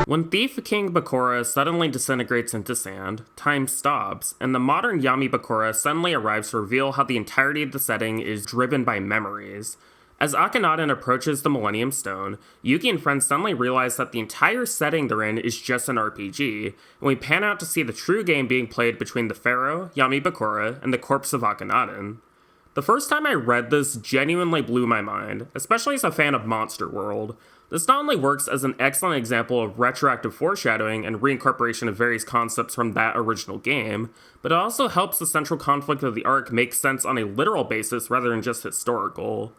When Thief King Bakura suddenly disintegrates into sand, time stops, and the modern Yami Bakura suddenly arrives to reveal how the entirety of the setting is driven by memories. As Akhenaten approaches the Millennium Stone, Yugi and friends suddenly realize that the entire setting they're in is just an RPG, and we pan out to see the true game being played between the Pharaoh, Yami Bakura, and the corpse of Akhenaten. The first time I read this genuinely blew my mind, especially as a fan of Monster World. This not only works as an excellent example of retroactive foreshadowing and reincorporation of various concepts from that original game, but it also helps the central conflict of the arc make sense on a literal basis rather than just historical.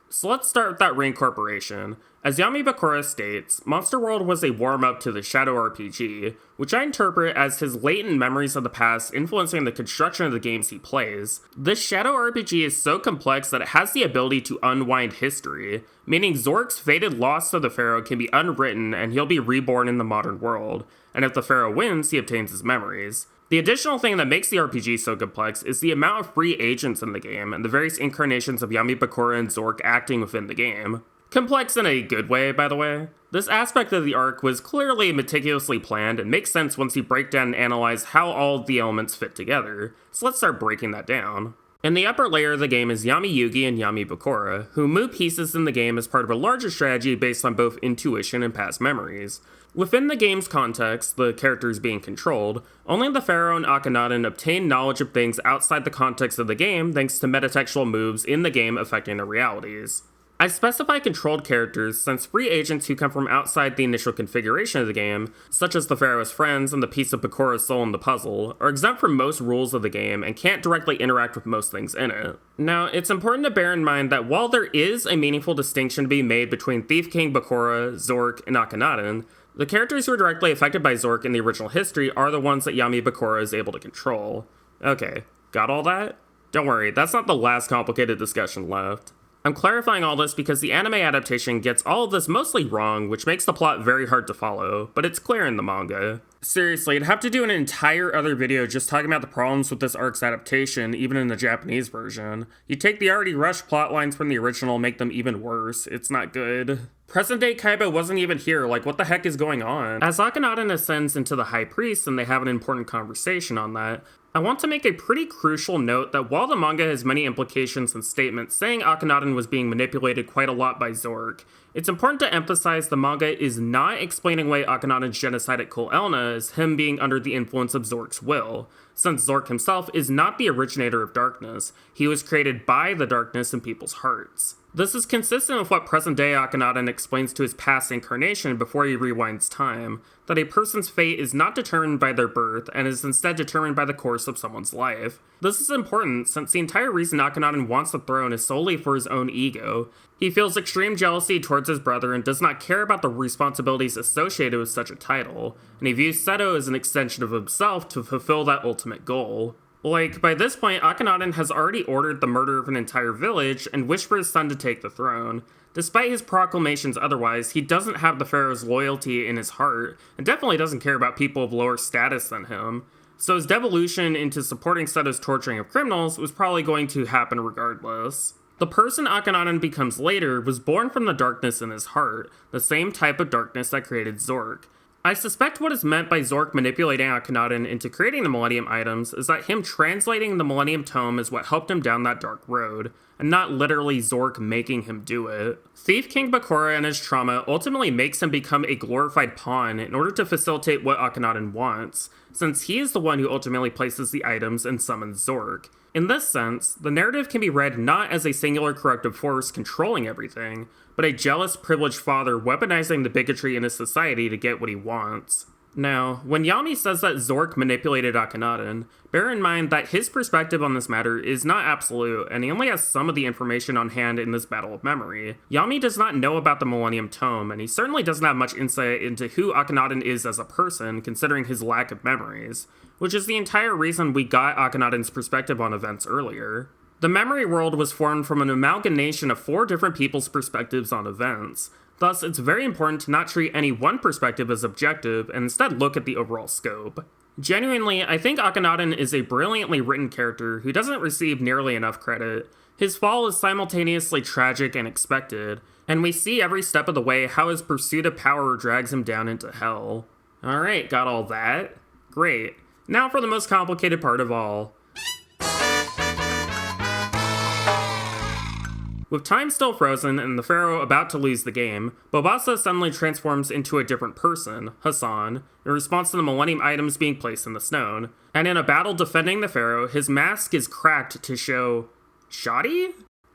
So let's start with that reincorporation. As Yami Bakura states, Monster World was a warm-up to the Shadow RPG, which I interpret as his latent memories of the past influencing the construction of the games he plays. This Shadow RPG is so complex that it has the ability to unwind history, meaning Zork's fated loss to the Pharaoh can be unwritten and he'll be reborn in the modern world, and if the Pharaoh wins, he obtains his memories. The additional thing that makes the RPG so complex is the amount of free agents in the game and the various incarnations of Yami Bakura and Zork acting within the game. Complex in a good way, by the way. This aspect of the arc was clearly meticulously planned and makes sense once you break down and analyze how all of the elements fit together, so let's start breaking that down. In the upper layer of the game is Yami Yugi and Yami Bakura, who move pieces in the game as part of a larger strategy based on both intuition and past memories. Within the game's context, the characters being controlled, only the Pharaoh and Akhenaten obtain knowledge of things outside the context of the game thanks to metatextual moves in the game affecting their realities. I specify controlled characters since free agents who come from outside the initial configuration of the game, such as the Pharaoh's friends and the piece of Bakura's soul in the puzzle, are exempt from most rules of the game and can't directly interact with most things in it. Now, it's important to bear in mind that while there is a meaningful distinction to be made between Thief King Bakura, Zork, and Akhenaten, the characters who are directly affected by Zork in the original history are the ones that Yami Bakura is able to control. Okay, got all that? Don't worry, that's not the last complicated discussion left. I'm clarifying all this because the anime adaptation gets all of this mostly wrong, which makes the plot very hard to follow, but it's clear in the manga. Seriously, I'd have to do an entire other video just talking about the problems with this arc's adaptation, even in the Japanese version. You take the already rushed plot lines from the original and make them even worse. It's not good. Present-day Kaiba wasn't even here, like what the heck is going on? As Akhenaten ascends into the High Priest and they have an important conversation on that, I want to make a pretty crucial note that while the manga has many implications and statements saying Akhenaten was being manipulated quite a lot by Zork, it's important to emphasize the manga is not explaining away Akhenaten's genocide at Kul Elna as him being under the influence of Zork's will, since Zork himself is not the originator of darkness, he was created by the darkness in people's hearts. This is consistent with what present-day Akhenaten explains to his past incarnation before he rewinds time, that a person's fate is not determined by their birth and is instead determined by the course of someone's life. This is important since the entire reason Akhenaten wants the throne is solely for his own ego. He feels extreme jealousy towards his brother and does not care about the responsibilities associated with such a title, and he views Seto as an extension of himself to fulfill that ultimate goal. Like, by this point, Akhenaten has already ordered the murder of an entire village and wished for his son to take the throne. Despite his proclamations otherwise, he doesn't have the Pharaoh's loyalty in his heart, and definitely doesn't care about people of lower status than him. So his devolution into supporting Seto's torturing of criminals was probably going to happen regardless. The person Akhenaten becomes later was born from the darkness in his heart, the same type of darkness that created Zork. I suspect what is meant by Zork manipulating Akhenaten into creating the Millennium items is that him translating the Millennium Tome is what helped him down that dark road. and not literally Zork making him do it. Thief King Bakura and his trauma ultimately makes him become a glorified pawn in order to facilitate what Akhenaten wants, since he is the one who ultimately places the items and summons Zork. In this sense, the narrative can be read not as a singular corrective force controlling everything, but a jealous, privileged father weaponizing the bigotry in his society to get what he wants. Now, when Yami says that Zork manipulated Akhenaten, bear in mind that his perspective on this matter is not absolute, and he only has some of the information on hand in this battle of memory. Yami does not know about the Millennium Tome, and he certainly doesn't have much insight into who Akhenaten is as a person, considering his lack of memories, which is the entire reason we got Akhenaten's perspective on events earlier. The memory world was formed from an amalgamation of 4 different people's perspectives on events. Thus, it's very important to not treat any one perspective as objective and instead look at the overall scope. Genuinely, I think Akhenaten is a brilliantly written character who doesn't receive nearly enough credit. His fall is simultaneously tragic and expected, and we see every step of the way how his pursuit of power drags him down into hell. Alright, got all that? Great. Now for the most complicated part of all. With time still frozen and the pharaoh about to lose the game, Bobassa suddenly transforms into a different person, Hassan, in response to the Millennium items being placed in the stone. And in a battle defending the pharaoh, his mask is cracked to show... shoddy?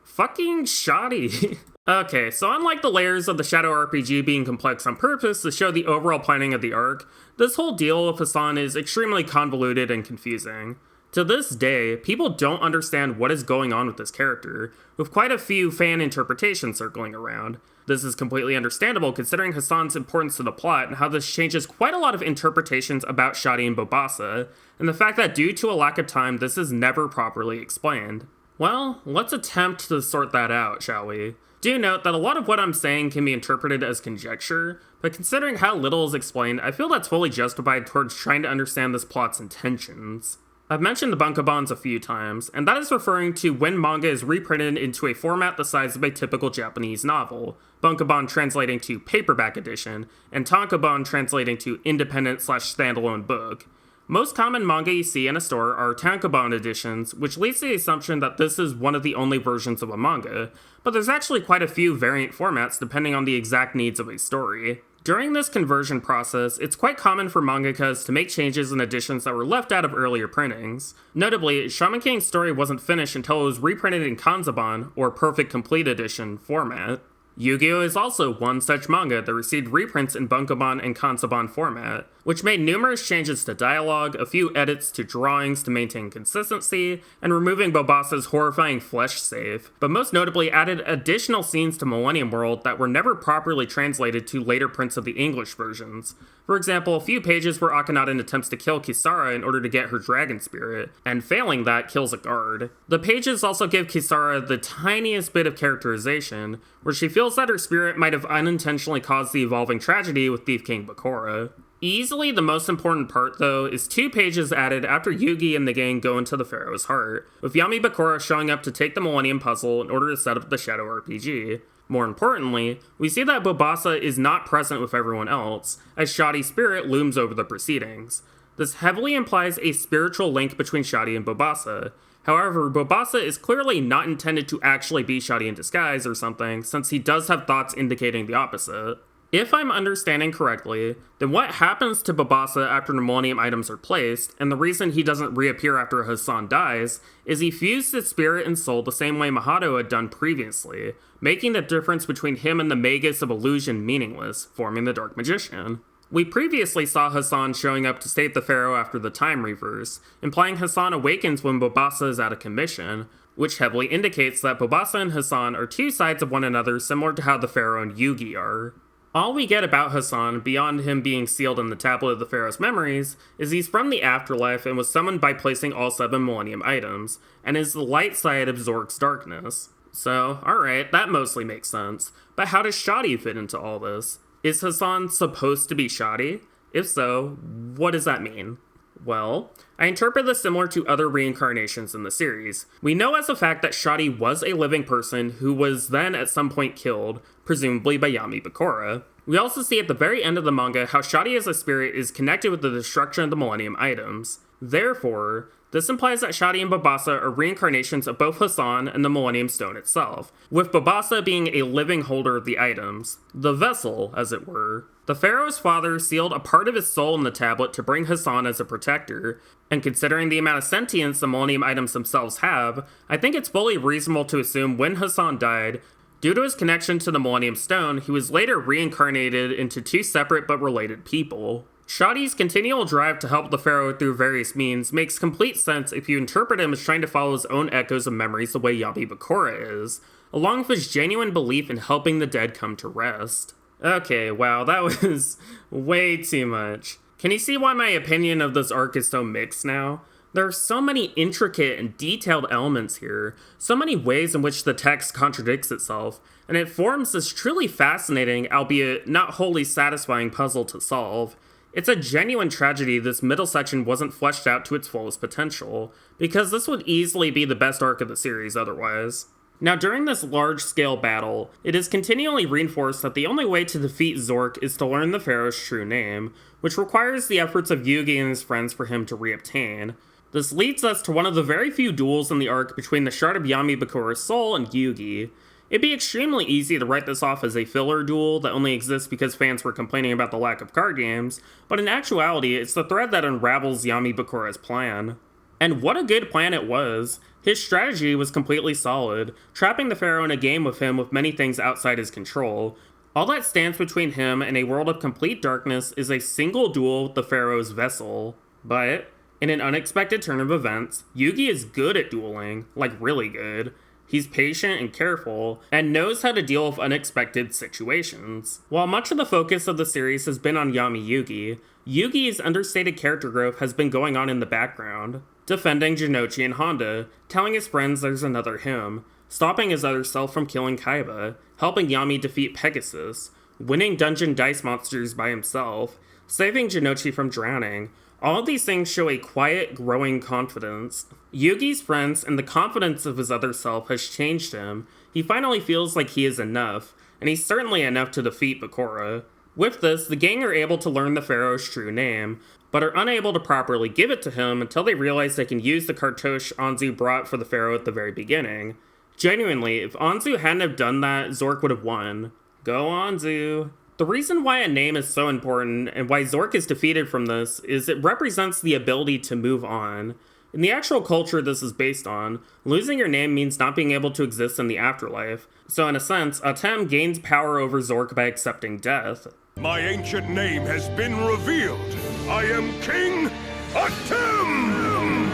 Fucking shoddy. Okay, so unlike the layers of the Shadow RPG being complex on purpose to show the overall planning of the arc, this whole deal with Hassan is extremely convoluted and confusing. To this day, people don't understand what is going on with this character, with quite a few fan interpretations circling around. This is completely understandable considering Hassan's importance to the plot and how this changes quite a lot of interpretations about Shadi and Bobassa, and the fact that due to a lack of time, this is never properly explained. Well, let's attempt to sort that out, shall we? Do note that a lot of what I'm saying can be interpreted as conjecture, but considering how little is explained, I feel that's fully justified towards trying to understand this plot's intentions. I've mentioned the bunkabons a few times, and that is referring to when manga is reprinted into a format the size of a typical Japanese novel, bunkabon translating to paperback edition, and tankobon translating to independent/standalone book. Most common manga you see in a store are tankobon editions, which leads to the assumption that this is one of the only versions of a manga, but there's actually quite a few variant formats depending on the exact needs of a story. During this conversion process, it's quite common for mangakas to make changes and additions that were left out of earlier printings. Notably, Shaman King's story wasn't finished until it was reprinted in Kanzaban, or Perfect Complete Edition, format. Yu-Gi-Oh! Is also one such manga that received reprints in bunkabon and kanzaban format, which made numerous changes to dialogue, a few edits to drawings to maintain consistency, and removing Bobassa's horrifying flesh save, but most notably added additional scenes to Millennium World that were never properly translated to later prints of the English versions. For example, a few pages where Akhenaten attempts to kill Kisara in order to get her dragon spirit, and failing that, kills a guard. The pages also give Kisara the tiniest bit of characterization, where she feels that her spirit might have unintentionally caused the evolving tragedy with Thief King Bakura. Easily the most important part, though, is 2 pages added after Yugi and the gang go into the Pharaoh's heart, with Yami Bakura showing up to take the Millennium Puzzle in order to set up the Shadow RPG. More importantly, we see that Bobassa is not present with everyone else, as Shadi's spirit looms over the proceedings. This heavily implies a spiritual link between Shadi and Bobassa. However, Bobassa is clearly not intended to actually be Shadi in disguise or something, since he does have thoughts indicating the opposite. If I'm understanding correctly, then what happens to Bobassa after the Millennium items are placed, and the reason he doesn't reappear after Hassan dies, is he fused his spirit and soul the same way Mahato had done previously, making the difference between him and the Magus of Illusion meaningless, forming the Dark Magician. We previously saw Hassan showing up to save the Pharaoh after the time reverse, implying Hassan awakens when Bobassa is out of commission, which heavily indicates that Bobassa and Hassan are 2 sides of one another similar to how the Pharaoh and Yugi are. All we get about Hassan, beyond him being sealed in the tablet of the Pharaoh's memories, is he's from the afterlife and was summoned by placing all 7 Millennium items, and is the light side of Zork's darkness. So, alright, that mostly makes sense, but how does Shadi fit into all this? Is Hassan supposed to be Shadi? If so, what does that mean? Well, I interpret this similar to other reincarnations in the series. We know as a fact that Shadi was a living person who was then at some point killed, presumably by Yami Bakura. We also see at the very end of the manga how Shadi as a spirit is connected with the destruction of the Millennium items. Therefore, this implies that Shadi and Babasa are reincarnations of both Hassan and the Millennium Stone itself, with Babasa being a living holder of the items, the vessel, as it were. The pharaoh's father sealed a part of his soul in the tablet to bring Hassan as a protector, and considering the amount of sentience the Millennium items themselves have, I think it's fully reasonable to assume when Hassan died, due to his connection to the Millennium Stone, he was later reincarnated into two separate but related people. Shadi's continual drive to help the pharaoh through various means makes complete sense if you interpret him as trying to follow his own echoes of memories the way Yami Bakura is, along with his genuine belief in helping the dead come to rest. Okay, wow, that was way too much. Can you see why my opinion of this arc is so mixed now? There are so many intricate and detailed elements here, so many ways in which the text contradicts itself, and it forms this truly fascinating, albeit not wholly satisfying puzzle to solve. It's a genuine tragedy this middle section wasn't fleshed out to its fullest potential, because this would easily be the best arc of the series otherwise. Now, during this large-scale battle, it is continually reinforced that the only way to defeat Zork is to learn the pharaoh's true name, which requires the efforts of Yugi and his friends for him to reobtain. This leads us to one of the very few duels in the arc between the shard of Yami Bakura's soul and Yugi. It'd be extremely easy to write this off as a filler duel that only exists because fans were complaining about the lack of card games, but in actuality, it's the thread that unravels Yami Bakura's plan. And what a good plan it was! His strategy was completely solid, trapping the pharaoh in a game with him with many things outside his control. All that stands between him and a world of complete darkness is a single duel with the pharaoh's vessel. But, in an unexpected turn of events, Yugi is good at dueling, like really good. He's patient and careful, and knows how to deal with unexpected situations. While much of the focus of the series has been on Yami Yugi, Yugi's understated character growth has been going on in the background. Defending Jinochi and Honda, telling his friends there's another him, stopping his other self from killing Kaiba, helping Yami defeat Pegasus, winning dungeon dice monsters by himself, saving Jinochi from drowning. All of these things show a quiet, growing confidence. Yugi's friends and the confidence of his other self has changed him. He finally feels like he is enough, and he's certainly enough to defeat Bakura. With this, the gang are able to learn the pharaoh's true name, but are unable to properly give it to him until they realize they can use the cartouche Anzu brought for the pharaoh at the very beginning. Genuinely, if Anzu hadn't have done that, Zork would have won. Go Anzu! The reason why a name is so important, and why Zork is defeated from this, is it represents the ability to move on. In the actual culture this is based on, losing your name means not being able to exist in the afterlife, so in a sense, Atem gains power over Zork by accepting death. My ancient name has been revealed. I am King Atem!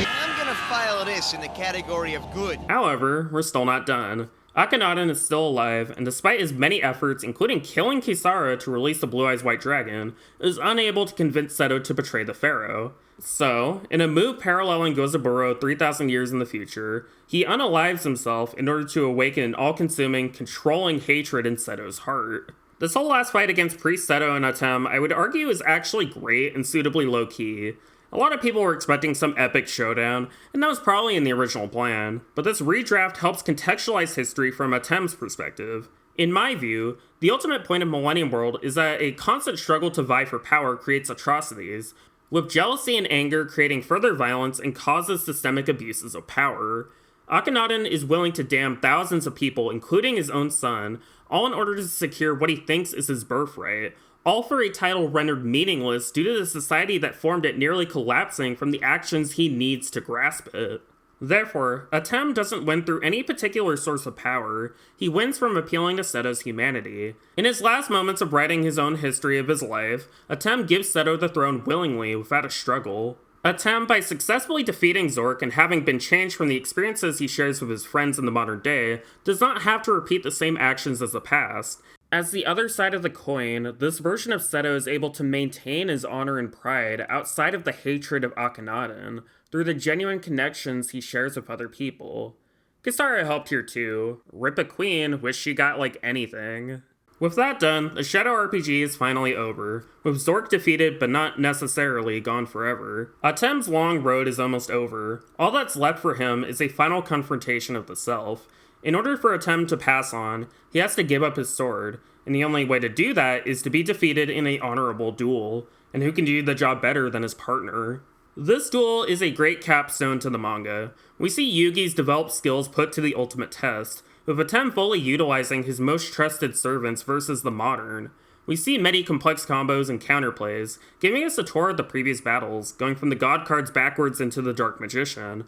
I'm gonna file this in the category of good. However, we're still not done. Akhenaten is still alive, and despite his many efforts, including killing Kisara to release the Blue Eyes White Dragon, is unable to convince Seto to betray the pharaoh. So, in a move paralleling Gozaburo 3,000 years in the future, he unalives himself in order to awaken an all-consuming, controlling hatred in Seto's heart. This whole last fight against Priest Seto and Atem, I would argue, is actually great and suitably low-key. A lot of people were expecting some epic showdown, and that was probably in the original plan, but this redraft helps contextualize history from Atem's perspective. In my view, the ultimate point of Millennium World is that a constant struggle to vie for power creates atrocities, with jealousy and anger creating further violence and causes systemic abuses of power. Akhenaten is willing to damn thousands of people, including his own son, all in order to secure what he thinks is his birthright, all for a title rendered meaningless due to the society that formed it nearly collapsing from the actions he needs to grasp it. Therefore, Atem doesn't win through any particular source of power, he wins from appealing to Seto's humanity. In his last moments of writing his own history of his life, Atem gives Seto the throne willingly without a struggle. Atem, by successfully defeating Zork and having been changed from the experiences he shares with his friends in the modern day, does not have to repeat the same actions as the past. As the other side of the coin, this version of Seto is able to maintain his honor and pride outside of the hatred of Akhenaten, through the genuine connections he shares with other people. Kisara helped here too. Rip a queen, wish she got like anything. With that done, the Shadow RPG is finally over, with Zork defeated but not necessarily gone forever. Atem's long road is almost over. All that's left for him is a final confrontation of the self. In order for Atem to pass on, he has to give up his sword, and the only way to do that is to be defeated in an honorable duel, and who can do the job better than his partner? This duel is a great capstone to the manga. We see Yugi's developed skills put to the ultimate test, with Atem fully utilizing his most trusted servants versus the modern. We see many complex combos and counterplays, giving us a tour of the previous battles, going from the god cards backwards into the Dark Magician.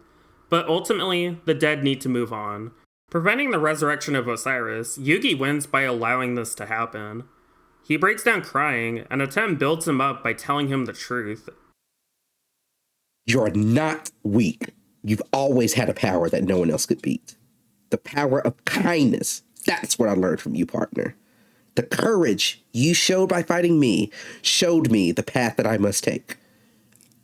But ultimately, the dead need to move on. Preventing the resurrection of Osiris, Yugi wins by allowing this to happen. He breaks down crying, and Atem builds him up by telling him the truth. You're not weak. You've always had a power that no one else could beat. The power of kindness. That's what I learned from you, partner. The courage you showed by fighting me showed me the path that I must take.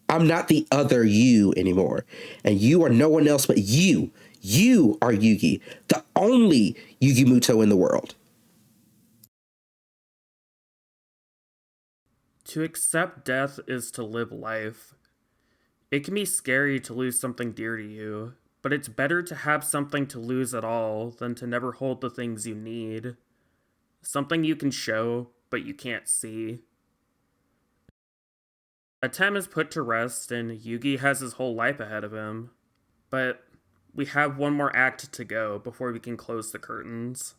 I'm not the other you anymore, and you are no one else but you. You are Yugi, the only Yugi Muto in the world. To accept death is to live life. It can be scary to lose something dear to you, but it's better to have something to lose at all than to never hold the things you need. Something you can show, but you can't see. Atem is put to rest, and Yugi has his whole life ahead of him. But we have one more act to go before we can close the curtains.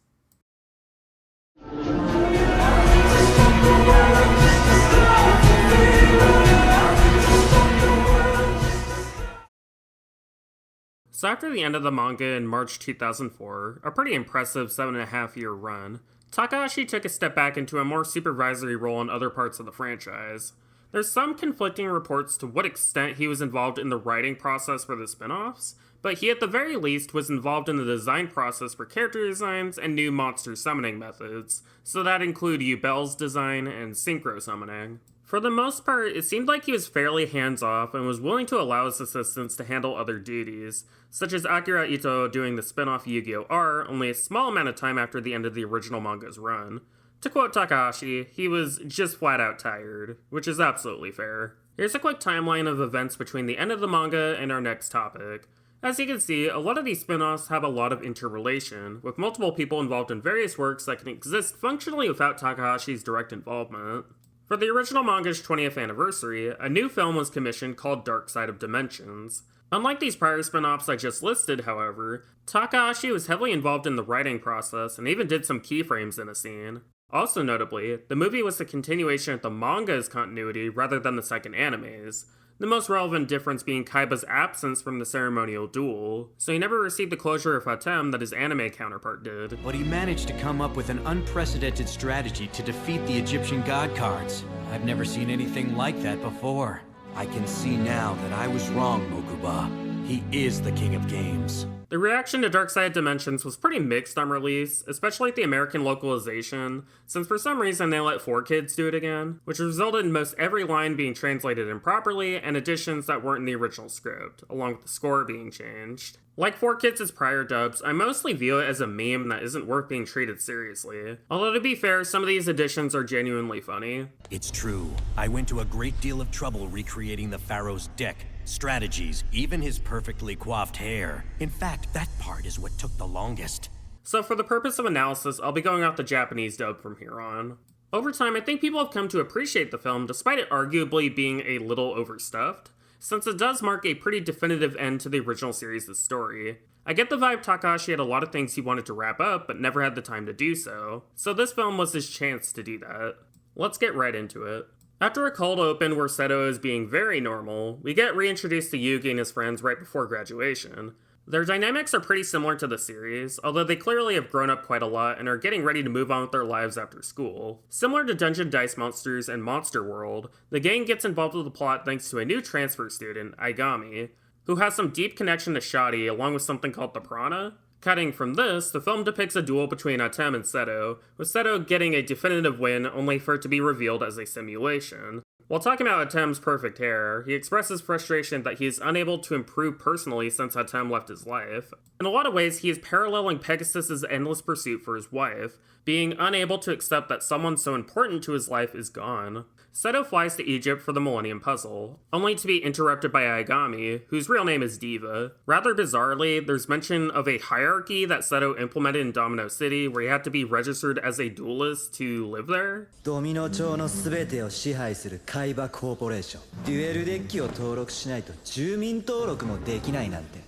So after the end of the manga in March 2004, a pretty impressive 7.5-year run, Takahashi took a step back into a more supervisory role in other parts of the franchise. There's some conflicting reports to what extent he was involved in the writing process for the spin-offs, but he at the very least was involved in the design process for character designs and new monster summoning methods, so that include Yubel's design and synchro summoning. For the most part, it seemed like he was fairly hands-off and was willing to allow his assistants to handle other duties, such as Akira Ito doing the spin-off Yu-Gi-Oh! R only a small amount of time after the end of the original manga's run. To quote Takahashi, he was just flat-out tired, which is absolutely fair. Here's a quick timeline of events between the end of the manga and our next topic. As you can see, a lot of these spin-offs have a lot of interrelation, with multiple people involved in various works that can exist functionally without Takahashi's direct involvement. For the original manga's 20th anniversary, a new film was commissioned called Dark Side of Dimensions. Unlike these prior spin-offs I just listed, however, Takahashi was heavily involved in the writing process and even did some keyframes in a scene. Also notably, the movie was a continuation of the manga's continuity rather than the second anime's, the most relevant difference being Kaiba's absence from the ceremonial duel, so he never received the closure of Atem that his anime counterpart did. But he managed to come up with an unprecedented strategy to defeat the Egyptian god cards. I've never seen anything like that before. I can see now that I was wrong, Mokuba. He is the king of games. The reaction to Dark Side Dimensions was pretty mixed on release, especially at the American localization, since for some reason they let 4Kids do it again, which resulted in most every line being translated improperly and additions that weren't in the original script, along with the score being changed. Like 4Kids' prior dubs, I mostly view it as a meme that isn't worth being treated seriously. Although to be fair, some of these additions are genuinely funny. It's true. I went to a great deal of trouble recreating the Pharaoh's deck, strategies, even his perfectly coiffed hair. In fact, that part is what took the longest. So for the purpose of analysis, I'll be going off the Japanese dub from here on. Over time, I think people have come to appreciate the film despite it arguably being a little overstuffed, since it does mark a pretty definitive end to the original series' story. I get the vibe Takahashi had a lot of things he wanted to wrap up, but never had the time to do so this film was his chance to do that. Let's get right into it. After a cold open where Seto is being very normal, we get reintroduced to Yugi and his friends right before graduation. Their dynamics are pretty similar to the series, although they clearly have grown up quite a lot and are getting ready to move on with their lives after school. Similar to Dungeon Dice Monsters and Monster World, the gang gets involved with the plot thanks to a new transfer student, Aigami, who has some deep connection to Shadi along with something called the Prana. Cutting from this, the film depicts a duel between Atem and Seto, with Seto getting a definitive win only for it to be revealed as a simulation. While talking about Atem's perfect hair, he expresses frustration that he is unable to improve personally since Atem left his life. In a lot of ways, he is paralleling Pegasus's endless pursuit for his wife, being unable to accept that someone so important to his life is gone. Seto flies to Egypt for the Millennium Puzzle, only to be interrupted by Aigami, whose real name is Diva. Rather bizarrely, there's mention of a hierarchy that Seto implemented in Domino City where you had to be registered as a duelist to live there. ドミノ町の全てを支配する海馬コーポレーション。デュエルデッキを登録しないと住民登録もできないなんて。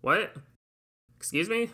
What? Excuse me?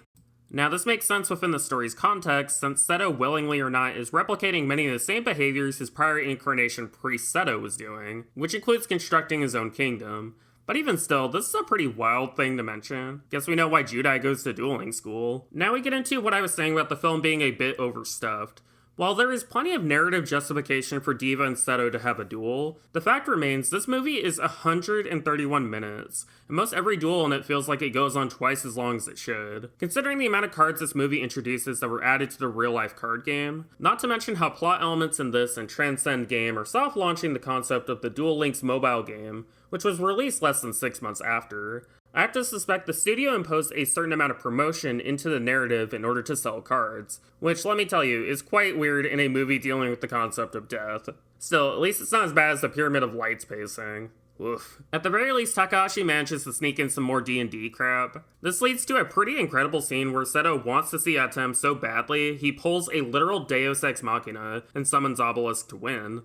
Now, this makes sense within the story's context, since Seto, willingly or not, is replicating many of the same behaviors his prior incarnation priest Seto was doing, which includes constructing his own kingdom. But even still, this is a pretty wild thing to mention. Guess we know why Judai goes to dueling school. Now we get into what I was saying about the film being a bit overstuffed. While there is plenty of narrative justification for Diva and Seto to have a duel, the fact remains this movie is 131 minutes, and most every duel in it feels like it goes on twice as long as it should. Considering the amount of cards this movie introduces that were added to the real-life card game, not to mention how plot elements in this and Transcend game are soft-launching the concept of the Duel Links mobile game, which was released less than 6 months after. I have to suspect the studio imposed a certain amount of promotion into the narrative in order to sell cards, which, let me tell you, is quite weird in a movie dealing with the concept of death. Still, at least it's not as bad as the Pyramid of Lights pacing. Oof. At the very least, Takahashi manages to sneak in some more D&D crap. This leads to a pretty incredible scene where Seto wants to see Atem so badly, he pulls a literal Deus Ex Machina and summons Obelisk to win.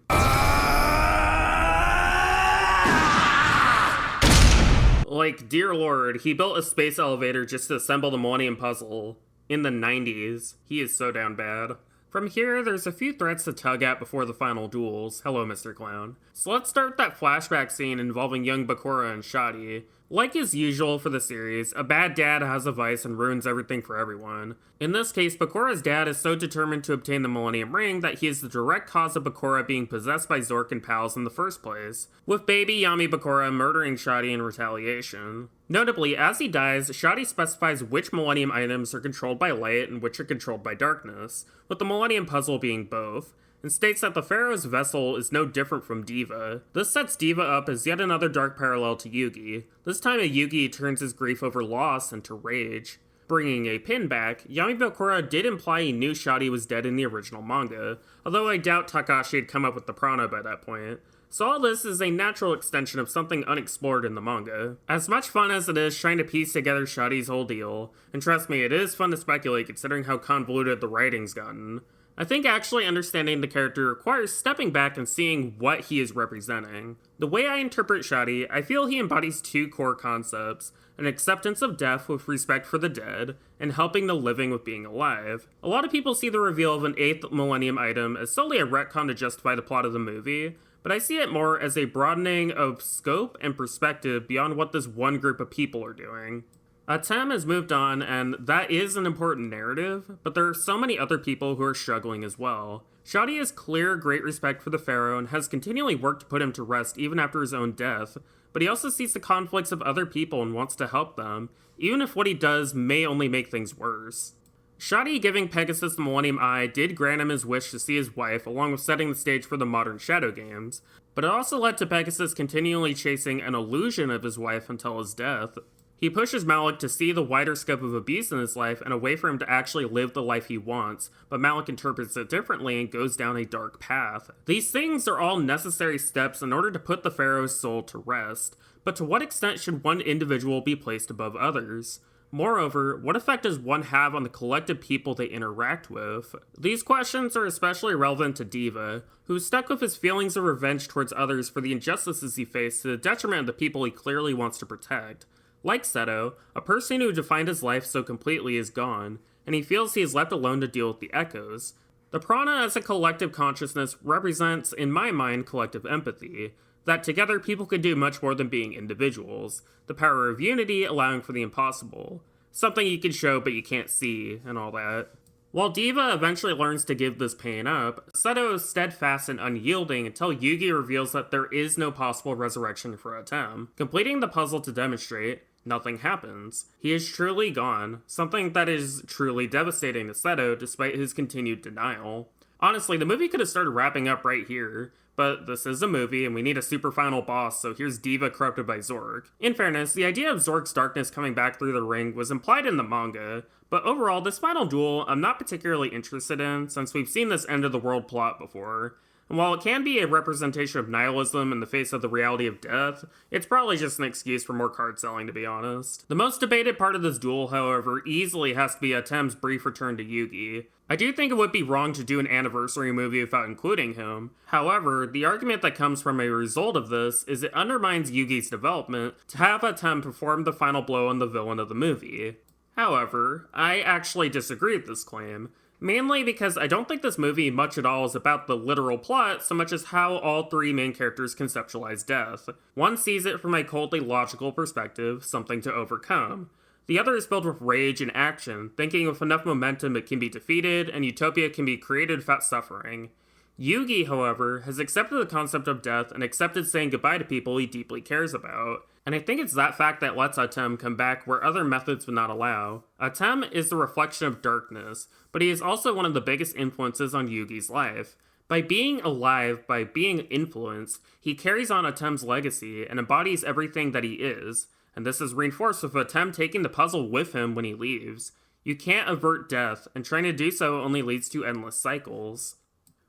Like, dear lord, he built a space elevator just to assemble the Millennium Puzzle. In the 90s. He is so down bad. From here, there's a few threats to tug at before the final duels. Hello, Mr. Clown. So let's start that flashback scene involving young Bakura and Shadi. Like is usual for the series, a bad dad has a vice and ruins everything for everyone. In this case, Bakura's dad is so determined to obtain the Millennium Ring that he is the direct cause of Bakura being possessed by Zork and pals in the first place, with baby Yami Bakura murdering Shadi in retaliation. Notably, as he dies, Shadi specifies which Millennium items are controlled by light and which are controlled by darkness, with the Millennium Puzzle being both, and states that the Pharaoh's vessel is no different from Diva. This sets Diva up as yet another dark parallel to Yugi. This time a Yugi turns his grief over loss into rage. Bringing a pin back, Yami Bakura did imply he knew Shadi was dead in the original manga, although I doubt Takashi had come up with the prana by that point. So all this is a natural extension of something unexplored in the manga. As much fun as it is trying to piece together Shadi's whole deal, and trust me, it is fun to speculate considering how convoluted the writing's gotten, I think actually understanding the character requires stepping back and seeing what he is representing. The way I interpret Shadi, I feel he embodies two core concepts, an acceptance of death with respect for the dead, and helping the living with being alive. A lot of people see the reveal of an 8th Millennium item as solely a retcon to justify the plot of the movie, but I see it more as a broadening of scope and perspective beyond what this one group of people are doing. Atem has moved on, and that is an important narrative, but there are so many other people who are struggling as well. Shadi has clear great respect for the Pharaoh and has continually worked to put him to rest even after his own death, but he also sees the conflicts of other people and wants to help them, even if what he does may only make things worse. Shadi giving Pegasus the Millennium Eye did grant him his wish to see his wife, along with setting the stage for the modern Shadow games, but it also led to Pegasus continually chasing an illusion of his wife until his death. He pushes Malik to see the wider scope of abuse in his life and a way for him to actually live the life he wants, but Malik interprets it differently and goes down a dark path. These things are all necessary steps in order to put the Pharaoh's soul to rest, but to what extent should one individual be placed above others? Moreover, what effect does one have on the collective people they interact with? These questions are especially relevant to Diva, who's stuck with his feelings of revenge towards others for the injustices he faced to the detriment of the people he clearly wants to protect. Like Seto, a person who defined his life so completely is gone, and he feels he is left alone to deal with the echoes. The prana as a collective consciousness represents, in my mind, collective empathy, that together people can do much more than being individuals, the power of unity allowing for the impossible, something you can show but you can't see, and all that. While Diva eventually learns to give this pain up, Seto is steadfast and unyielding until Yugi reveals that there is no possible resurrection for Atem. Completing the puzzle to demonstrate, nothing happens. He is truly gone, something that is truly devastating to Seto despite his continued denial. Honestly, the movie could have started wrapping up right here, but this is a movie and we need a super final boss, so here's Diva corrupted by Zork. In fairness, the idea of Zork's darkness coming back through the ring was implied in the manga, but overall, this final duel I'm not particularly interested in since we've seen this end of the world plot before. and while it can be a representation of nihilism in the face of the reality of death, it's probably just an excuse for more card selling, to be honest. The most debated part of this duel, however, easily has to be Atem's brief return to Yugi. I do think it would be wrong to do an anniversary movie without including him. However, the argument that comes from a result of this is it undermines Yugi's development to have Atem perform the final blow on the villain of the movie. However, I actually disagree with this claim. Mainly because I don't think this movie much at all is about the literal plot so much as how all three main characters conceptualize death. One sees it from a coldly logical perspective, something to overcome. The other is filled with rage and action, thinking with enough momentum it can be defeated and utopia can be created without suffering. Yugi, however, has accepted the concept of death and accepted saying goodbye to people he deeply cares about. And I think it's that fact that lets Atem come back where other methods would not allow. Atem is the reflection of darkness, but he is also one of the biggest influences on Yugi's life. By being alive, by being influenced, he carries on Atem's legacy and embodies everything that he is, and this is reinforced with Atem taking the puzzle with him when he leaves. You can't avert death, and trying to do so only leads to endless cycles.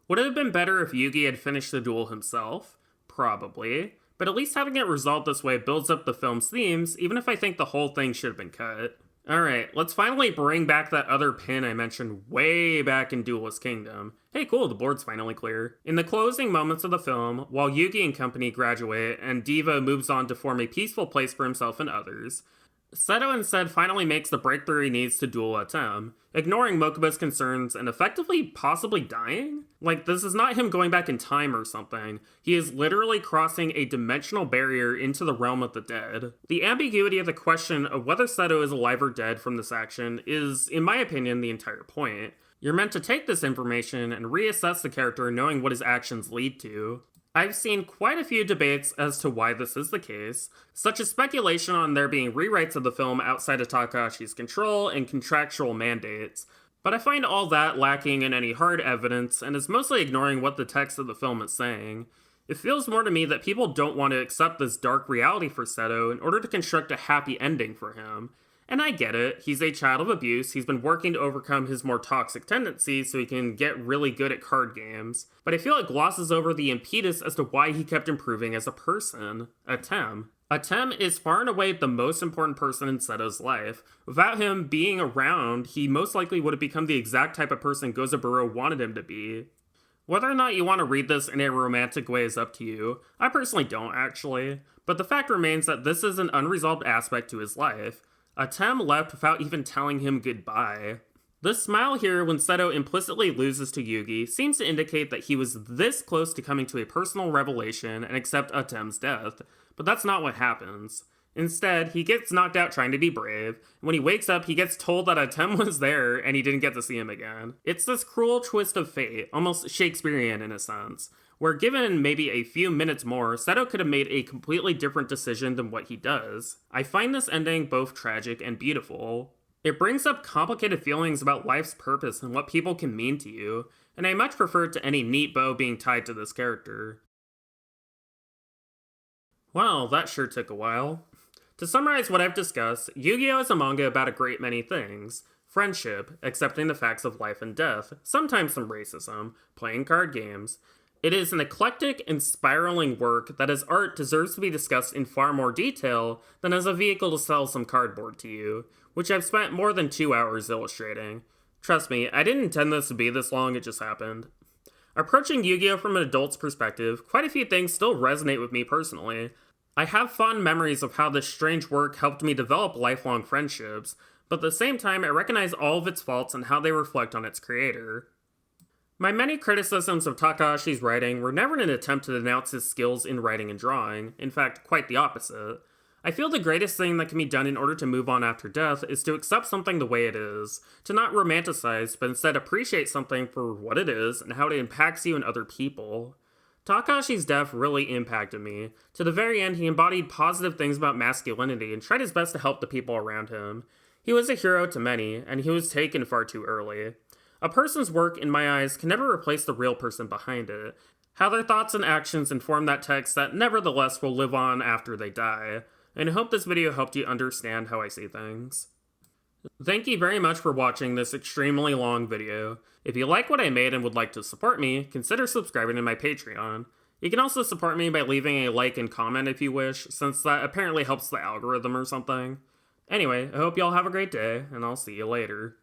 Would it have been better if Yugi had finished the duel himself? Probably. But at least having it resolved this way builds up the film's themes, even if I think the whole thing should have been cut. Alright, let's finally bring back that other pin I mentioned way back in Duelist Kingdom. Hey cool, the board's finally clear. In the closing moments of the film, while Yugi and company graduate and Diva moves on to form a peaceful place for himself and others, Seto instead finally makes the breakthrough he needs to duel Atem, ignoring Mokuba's concerns and effectively possibly dying? Like, this is not him going back in time or something. He is literally crossing a dimensional barrier into the realm of the dead. The ambiguity of the question of whether Seto is alive or dead from this action is, in my opinion, the entire point. You're meant to take this information and reassess the character knowing what his actions lead to. I've seen quite a few debates as to why this is the case, such as speculation on there being rewrites of the film outside of Takahashi's control and contractual mandates, but I find all that lacking in any hard evidence and is mostly ignoring what the text of the film is saying. It feels more to me that people don't want to accept this dark reality for Seto in order to construct a happy ending for him. And I get it, he's a child of abuse, he's been working to overcome his more toxic tendencies so he can get really good at card games, but I feel it glosses over the impetus as to why he kept improving as a person. Atem. Atem is far and away the most important person in Seto's life. Without him being around, he most likely would have become the exact type of person Gozaburo wanted him to be. Whether or not you want to read this in a romantic way is up to you. I personally don't, actually. But the fact remains that this is an unresolved aspect to his life. Atem left without even telling him goodbye. The smile here when Seto implicitly loses to Yugi seems to indicate that he was this close to coming to a personal revelation and accept Atem's death, but that's not what happens. Instead, he gets knocked out trying to be brave, and when he wakes up, he gets told that Atem was there and he didn't get to see him again. It's this cruel twist of fate, almost Shakespearean in a sense, where given maybe a few minutes more, Seto could have made a completely different decision than what he does. I find this ending both tragic and beautiful. It brings up complicated feelings about life's purpose and what people can mean to you, and I much prefer it to any neat bow being tied to this character. Well, that sure took a while. To summarize what I've discussed, Yu-Gi-Oh! Is a manga about a great many things. Friendship, accepting the facts of life and death, sometimes some racism, playing card games. It is an eclectic and spiraling work that as art deserves to be discussed in far more detail than as a vehicle to sell some cardboard to you, which I've spent more than 2 hours illustrating. Trust me, I didn't intend this to be this long, it just happened. Approaching Yu-Gi-Oh! From an adult's perspective, quite a few things still resonate with me personally. I have fond memories of how this strange work helped me develop lifelong friendships, but at the same time I recognize all of its faults and how they reflect on its creator. My many criticisms of Takahashi's writing were never an attempt to denounce his skills in writing and drawing, in fact, quite the opposite. I feel the greatest thing that can be done in order to move on after death is to accept something the way it is, to not romanticize, but instead appreciate something for what it is and how it impacts you and other people. Takahashi's death really impacted me. To the very end, he embodied positive things about masculinity and tried his best to help the people around him. He was a hero to many, and he was taken far too early. A person's work, in my eyes, can never replace the real person behind it. How their thoughts and actions inform that text that nevertheless will live on after they die. And I hope this video helped you understand how I see things. Thank you very much for watching this extremely long video. If you like what I made and would like to support me, consider subscribing to my Patreon. You can also support me by leaving a like and comment if you wish, since that apparently helps the algorithm or something. Anyway, I hope y'all have a great day, and I'll see you later.